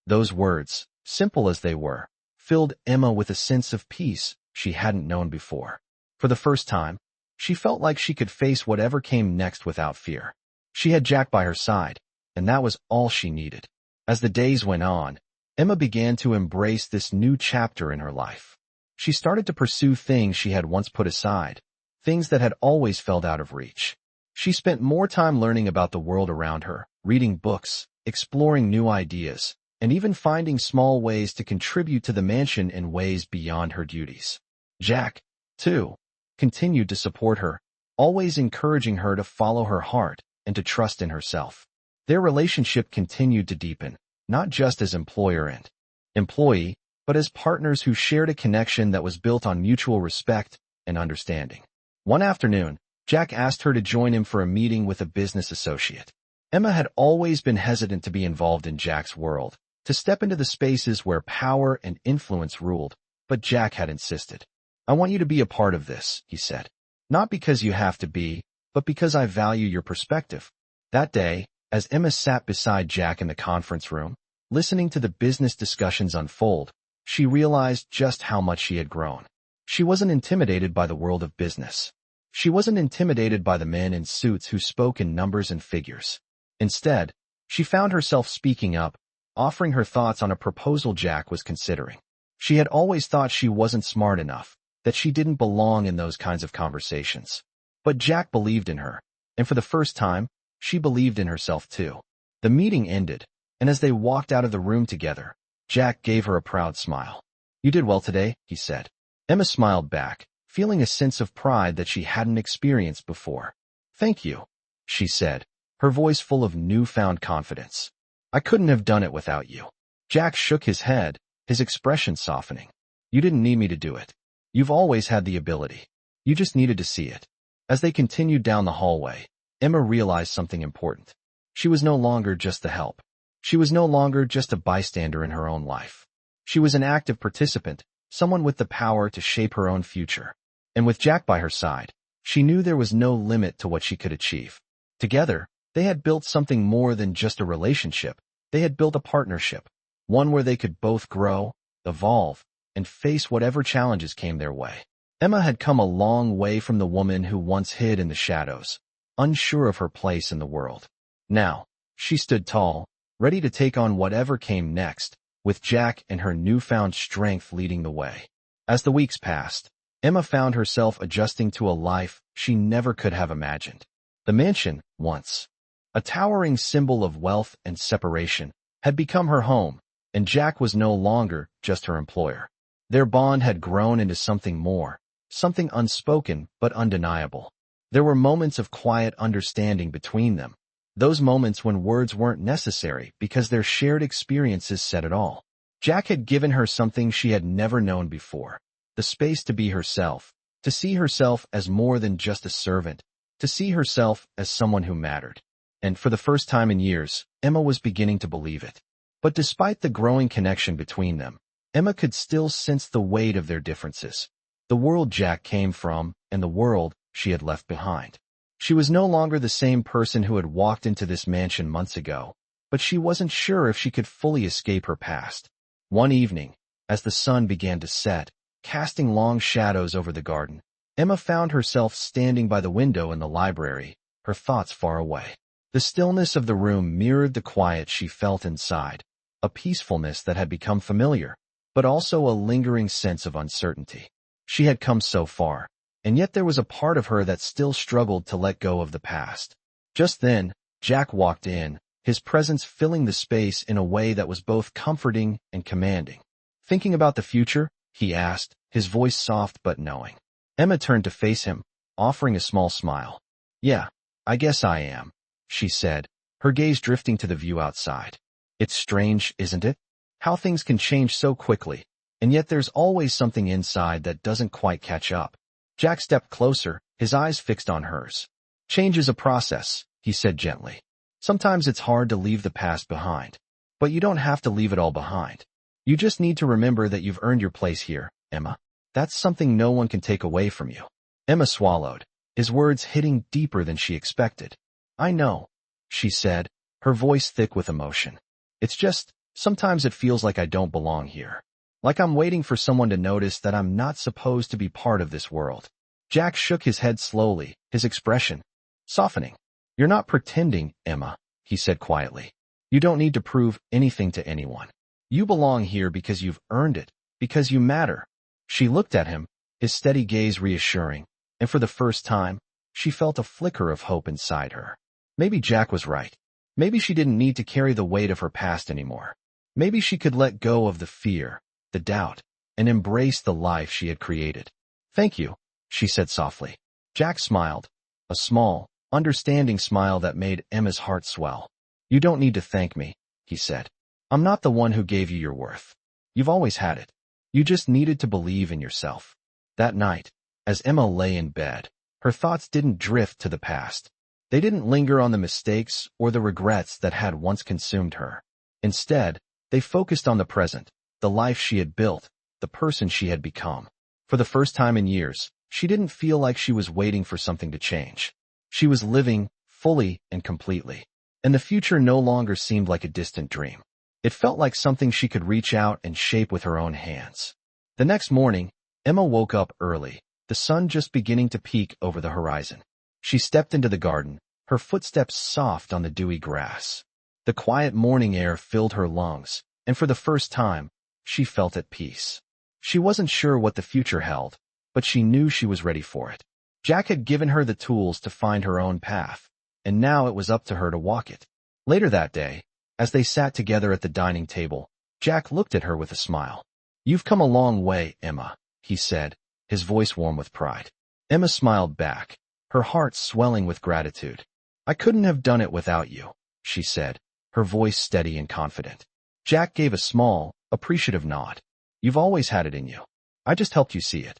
Those words, simple as they were, filled Emma with a sense of peace she hadn't known before. For the first time, she felt like she could face whatever came next without fear. She had Jack by her side, and that was all she needed. As the days went on, Emma began to embrace this new chapter in her life. She started to pursue things she had once put aside, things that had always felt out of reach. She spent more time learning about the world around her, reading books, exploring new ideas, and even finding small ways to contribute to the mansion in ways beyond her duties. Jack, too, continued to support her, always encouraging her to follow her heart and to trust in herself. Their relationship continued to deepen, not just as employer and employee, but as partners who shared a connection that was built on mutual respect and understanding. One afternoon, Jack asked her to join him for a meeting with a business associate. Emma had always been hesitant to be involved in Jack's world, to step into the spaces where power and influence ruled, but Jack had insisted. "I want you to be a part of this," he said. "Not because you have to be, but because I value your perspective." That day, as Emma sat beside Jack in the conference room, listening to the business discussions unfold, she realized just how much she had grown. She wasn't intimidated by the world of business. She wasn't intimidated by the men in suits who spoke in numbers and figures. Instead, she found herself speaking up, offering her thoughts on a proposal Jack was considering. She had always thought she wasn't smart enough, that she didn't belong in those kinds of conversations. But Jack believed in her, and for the first time, she believed in herself too. The meeting ended, and as they walked out of the room together, Jack gave her a proud smile. "You did well today," he said. Emma smiled back, feeling a sense of pride that she hadn't experienced before. "Thank you," she said, her voice full of newfound confidence. "I couldn't have done it without you." Jack shook his head, his expression softening. "You didn't need me to do it. You've always had the ability. You just needed to see it." As they continued down the hallway, Emma realized something important. She was no longer just the help. She was no longer just a bystander in her own life. She was an active participant, someone with the power to shape her own future. And with Jack by her side, she knew there was no limit to what she could achieve. Together, they had built something more than just a relationship. They had built a partnership, one where they could both grow, evolve, and face whatever challenges came their way. Emma had come a long way from the woman who once hid in the shadows, unsure of her place in the world. Now, she stood tall, ready to take on whatever came next, with Jack and her newfound strength leading the way. As the weeks passed, Emma found herself adjusting to a life she never could have imagined. The mansion, once a towering symbol of wealth and separation, had become her home, and Jack was no longer just her employer. Their bond had grown into something more, something unspoken but undeniable. There were moments of quiet understanding between them, those moments when words weren't necessary because their shared experiences said it all. Jack had given her something she had never known before, the space to be herself, to see herself as more than just a servant, to see herself as someone who mattered. And for the first time in years, Emma was beginning to believe it. But despite the growing connection between them, Emma could still sense the weight of their differences. The world Jack came from and the world she had left behind. She was no longer the same person who had walked into this mansion months ago, but she wasn't sure if she could fully escape her past. One evening, as the sun began to set, casting long shadows over the garden, Emma found herself standing by the window in the library, her thoughts far away. The stillness of the room mirrored the quiet she felt inside, a peacefulness that had become familiar, but also a lingering sense of uncertainty. She had come so far, and yet there was a part of her that still struggled to let go of the past. Just then, Jack walked in, his presence filling the space in a way that was both comforting and commanding. "Thinking about the future?" he asked, his voice soft but knowing. Emma turned to face him, offering a small smile. "Yeah, I guess I am," she said, her gaze drifting to the view outside. "It's strange, isn't it? How things can change so quickly, and yet there's always something inside that doesn't quite catch up." Jack stepped closer, his eyes fixed on hers. "Change is a process," he said gently. "Sometimes it's hard to leave the past behind, but you don't have to leave it all behind. You just need to remember that you've earned your place here, Emma. That's something no one can take away from you." Emma swallowed, his words hitting deeper than she expected. "I know," she said, her voice thick with emotion. "It's just, sometimes it feels like I don't belong here. Like I'm waiting for someone to notice that I'm not supposed to be part of this world." Jack shook his head slowly, his expression softening. "You're not pretending, Emma," he said quietly. "You don't need to prove anything to anyone. You belong here because you've earned it, because you matter." She looked at him, his steady gaze reassuring, and for the first time, she felt a flicker of hope inside her. Maybe Jack was right. Maybe she didn't need to carry the weight of her past anymore. Maybe she could let go of the fear, the doubt, and embrace the life she had created. "Thank you," she said softly. Jack smiled, a small, understanding smile that made Emma's heart swell. "You don't need to thank me," he said. "I'm not the one who gave you your worth. You've always had it. You just needed to believe in yourself." That night, as Emma lay in bed, her thoughts didn't drift to the past. They didn't linger on the mistakes or the regrets that had once consumed her. Instead, they focused on the present, the life she had built, the person she had become. For the first time in years, she didn't feel like she was waiting for something to change. She was living, fully and completely. And the future no longer seemed like a distant dream. It felt like something she could reach out and shape with her own hands. The next morning, Emma woke up early, the sun just beginning to peek over the horizon. She stepped into the garden, her footsteps soft on the dewy grass. The quiet morning air filled her lungs, and for the first time, she felt at peace. She wasn't sure what the future held, but she knew she was ready for it. Jack had given her the tools to find her own path, and now it was up to her to walk it. Later that day, as they sat together at the dining table, Jack looked at her with a smile. "You've come a long way, Emma," he said, his voice warm with pride. Emma smiled back, her heart swelling with gratitude. "I couldn't have done it without you," she said, her voice steady and confident. Jack gave a small, appreciative nod. "You've always had it in you. I just helped you see it."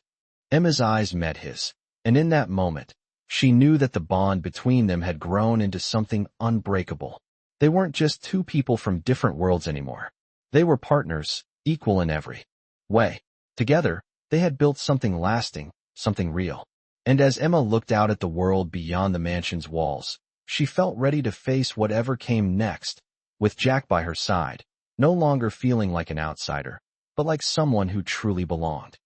Emma's eyes met his, and in that moment, she knew that the bond between them had grown into something unbreakable. They weren't just two people from different worlds anymore. They were partners, equal in every way. Together, they had built something lasting, something real. And as Emma looked out at the world beyond the mansion's walls, she felt ready to face whatever came next, with Jack by her side, no longer feeling like an outsider, but like someone who truly belonged.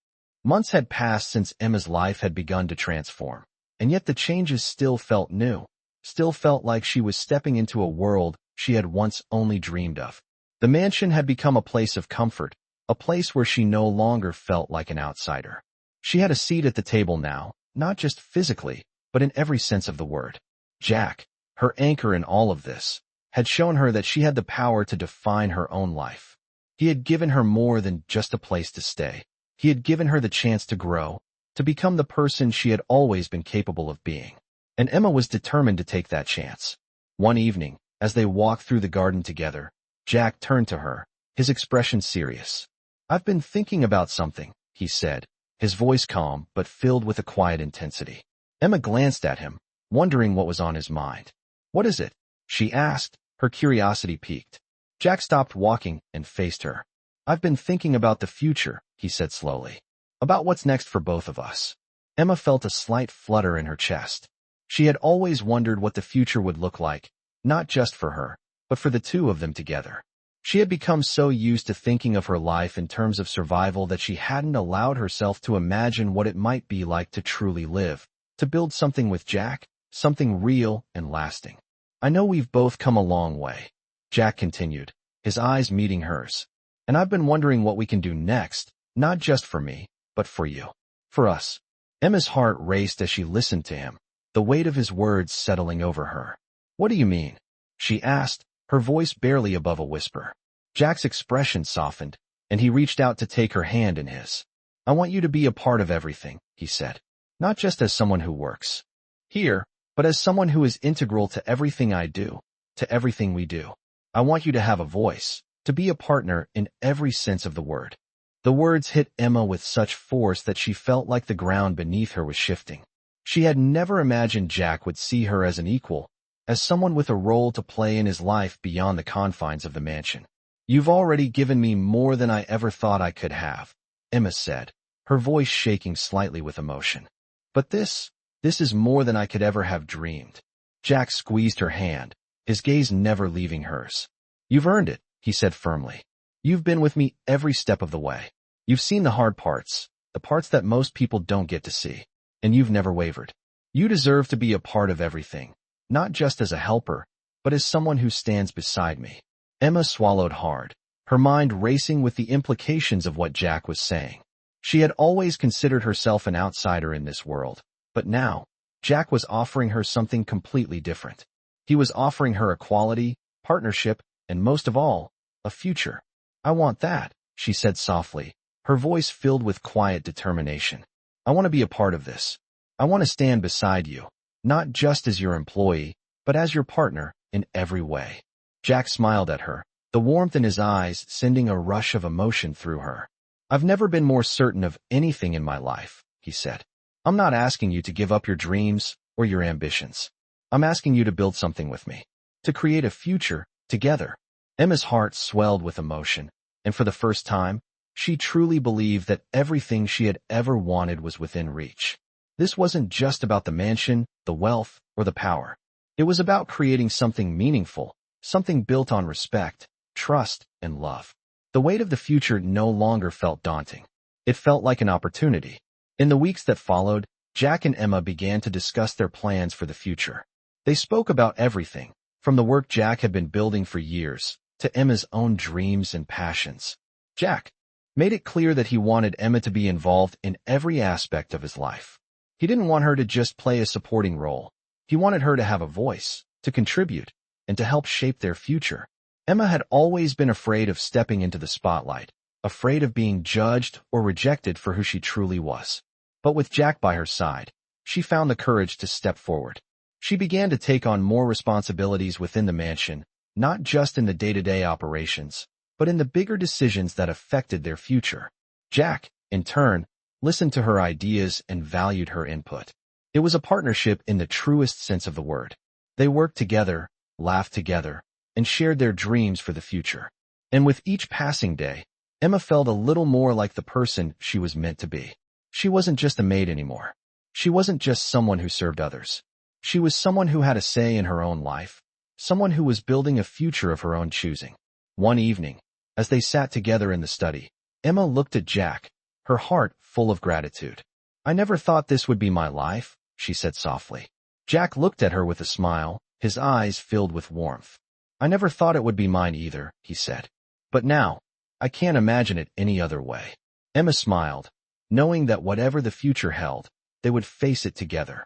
Months had passed since Emma's life had begun to transform, and yet the changes still felt new, still felt like she was stepping into a world she had once only dreamed of. The mansion had become a place of comfort, a place where she no longer felt like an outsider. She had a seat at the table now, not just physically, but in every sense of the word. Jack, her anchor in all of this, had shown her that she had the power to define her own life. He had given her more than just a place to stay. He had given her the chance to grow, to become the person she had always been capable of being. And Emma was determined to take that chance. One evening, as they walked through the garden together, Jack turned to her, his expression serious. "I've been thinking about something," he said, his voice calm but filled with a quiet intensity. Emma glanced at him, wondering what was on his mind. "What is it?" she asked, her curiosity piqued. Jack stopped walking and faced her. "I've been thinking about the future," he said slowly. "About what's next for both of us." Emma felt a slight flutter in her chest. She had always wondered what the future would look like, not just for her, but for the two of them together. She had become so used to thinking of her life in terms of survival that she hadn't allowed herself to imagine what it might be like to truly live, to build something with Jack, something real and lasting. "I know we've both come a long way," Jack continued, his eyes meeting hers. "And I've been wondering what we can do next, not just for me, but for you. For us." Emma's heart raced as she listened to him, the weight of his words settling over her. "What do you mean?" she asked, her voice barely above a whisper. Jack's expression softened, and he reached out to take her hand in his. "I want you to be a part of everything," he said. "Not just as someone who works here, but as someone who is integral to everything I do, to everything we do. I want you to have a voice, to be a partner in every sense of the word." The words hit Emma with such force that she felt like the ground beneath her was shifting. She had never imagined Jack would see her as an equal, as someone with a role to play in his life beyond the confines of the mansion. "You've already given me more than I ever thought I could have," Emma said, her voice shaking slightly with emotion. "But this is more than I could ever have dreamed." Jack squeezed her hand, his gaze never leaving hers. "You've earned it," he said firmly. "You've been with me every step of the way. You've seen the hard parts, the parts that most people don't get to see, and you've never wavered. You deserve to be a part of everything, not just as a helper, but as someone who stands beside me." Emma swallowed hard, her mind racing with the implications of what Jack was saying. She had always considered herself an outsider in this world, but now, Jack was offering her something completely different. He was offering her equality, partnership, and most of all, a future. "I want that," she said softly, her voice filled with quiet determination. "I want to be a part of this. I want to stand beside you, not just as your employee, but as your partner in every way." Jack smiled at her, the warmth in his eyes sending a rush of emotion through her. "I've never been more certain of anything in my life," he said. "I'm not asking you to give up your dreams or your ambitions. I'm asking you to build something with me, to create a future together." Emma's heart swelled with emotion, and for the first time, she truly believed that everything she had ever wanted was within reach. This wasn't just about the mansion, the wealth, or the power. It was about creating something meaningful, something built on respect, trust, and love. The weight of the future no longer felt daunting. It felt like an opportunity. In the weeks that followed, Jack and Emma began to discuss their plans for the future. They spoke about everything, from the work Jack had been building for years, to Emma's own dreams and passions. Jack made it clear that he wanted Emma to be involved in every aspect of his life. He didn't want her to just play a supporting role. He wanted her to have a voice, to contribute, and to help shape their future. Emma had always been afraid of stepping into the spotlight, afraid of being judged or rejected for who she truly was. But with Jack by her side, she found the courage to step forward. She began to take on more responsibilities within the mansion, not just in the day-to-day operations, but in the bigger decisions that affected their future. Jack, in turn, listened to her ideas and valued her input. It was a partnership in the truest sense of the word. They worked together, laughed together, and shared their dreams for the future. And with each passing day, Emma felt a little more like the person she was meant to be. She wasn't just a maid anymore. She wasn't just someone who served others. She was someone who had a say in her own life, someone who was building a future of her own choosing. One evening, as they sat together in the study, Emma looked at Jack, her heart full of gratitude. "I never thought this would be my life," she said softly. Jack looked at her with a smile, his eyes filled with warmth. "I never thought it would be mine either," he said. But now, I can't imagine it any other way. Emma smiled, knowing that whatever the future held, they would face it together.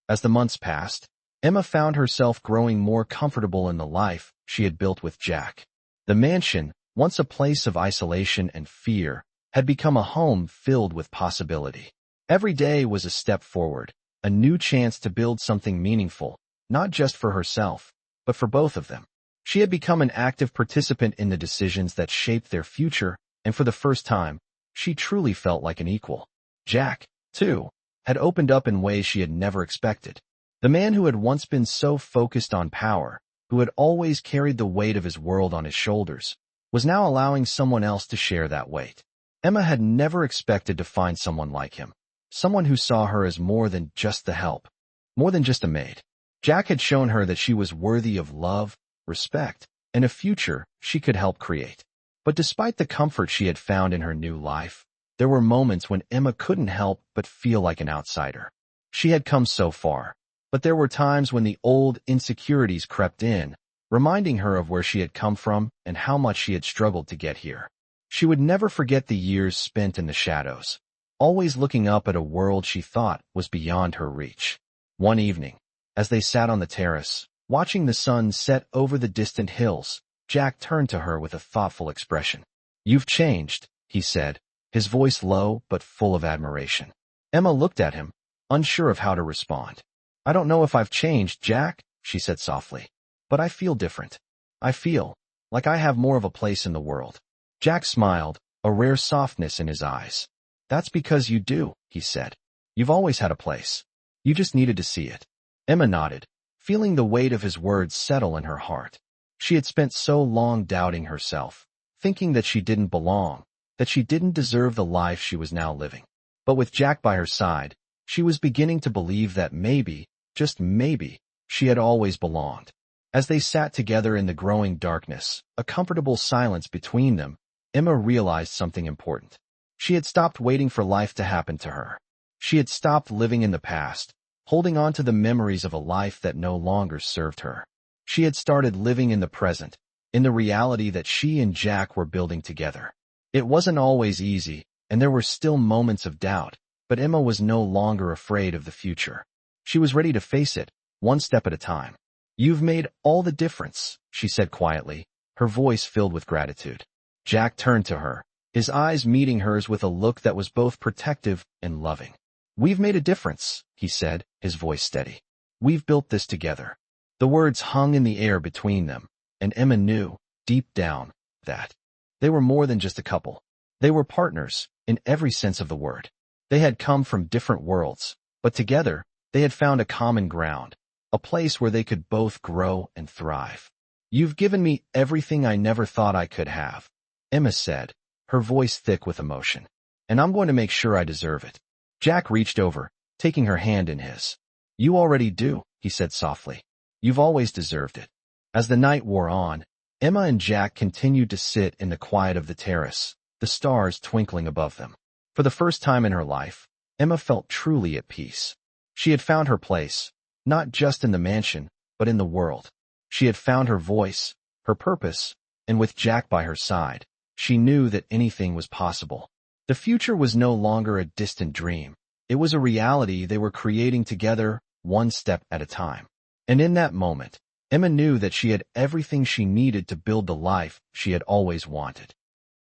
As the months passed, Emma found herself growing more comfortable in the life she had built with Jack. The mansion, once a place of isolation and fear, had become a home filled with possibility. Every day was a step forward, a new chance to build something meaningful, not just for herself, but for both of them. She had become an active participant in the decisions that shaped their future, and for the first time, she truly felt like an equal. Jack, too, had opened up in ways she had never expected. The man who had once been so focused on power, who had always carried the weight of his world on his shoulders, was now allowing someone else to share that weight. Emma had never expected to find someone like him, someone who saw her as more than just the help, more than just a maid. Jack had shown her that she was worthy of love, respect, and a future she could help create. But despite the comfort she had found in her new life, there were moments when Emma couldn't help but feel like an outsider. She had come so far, but there were times when the old insecurities crept in, reminding her of where she had come from and how much she had struggled to get here. She would never forget the years spent in the shadows, always looking up at a world she thought was beyond her reach. One evening, as they sat on the terrace, watching the sun set over the distant hills, Jack turned to her with a thoughtful expression. "You've changed," he said, his voice low but full of admiration. Emma looked at him, unsure of how to respond. "I don't know if I've changed, Jack," she said softly, "but I feel different. I feel like I have more of a place in the world." Jack smiled, a rare softness in his eyes. "That's because you do," he said. "You've always had a place. You just needed to see it." Emma nodded, feeling the weight of his words settle in her heart. She had spent so long doubting herself, thinking that she didn't belong, that she didn't deserve the life she was now living. But with Jack by her side, she was beginning to believe that maybe, just maybe, she had always belonged. As they sat together in the growing darkness, a comfortable silence between them, Emma realized something important. She had stopped waiting for life to happen to her. She had stopped living in the past, holding on to the memories of a life that no longer served her. She had started living in the present, in the reality that she and Jack were building together. It wasn't always easy, and there were still moments of doubt, but Emma was no longer afraid of the future. She was ready to face it, one step at a time. "You've made all the difference," she said quietly, her voice filled with gratitude. Jack turned to her, his eyes meeting hers with a look that was both protective and loving. "We've made a difference," he said, his voice steady. "We've built this together." The words hung in the air between them, and Emma knew, deep down, that they were more than just a couple. They were partners, in every sense of the word. They had come from different worlds, but together, they had found a common ground, a place where they could both grow and thrive. "You've given me everything I never thought I could have," Emma said, her voice thick with emotion. "And I'm going to make sure I deserve it." Jack reached over, taking her hand in his. "You already do," he said softly. "You've always deserved it." As the night wore on, Emma and Jack continued to sit in the quiet of the terrace, the stars twinkling above them. For the first time in her life, Emma felt truly at peace. She had found her place, not just in the mansion, but in the world. She had found her voice, her purpose, and with Jack by her side, she knew that anything was possible. The future was no longer a distant dream. It was a reality they were creating together, one step at a time. And in that moment, Emma knew that she had everything she needed to build the life she had always wanted.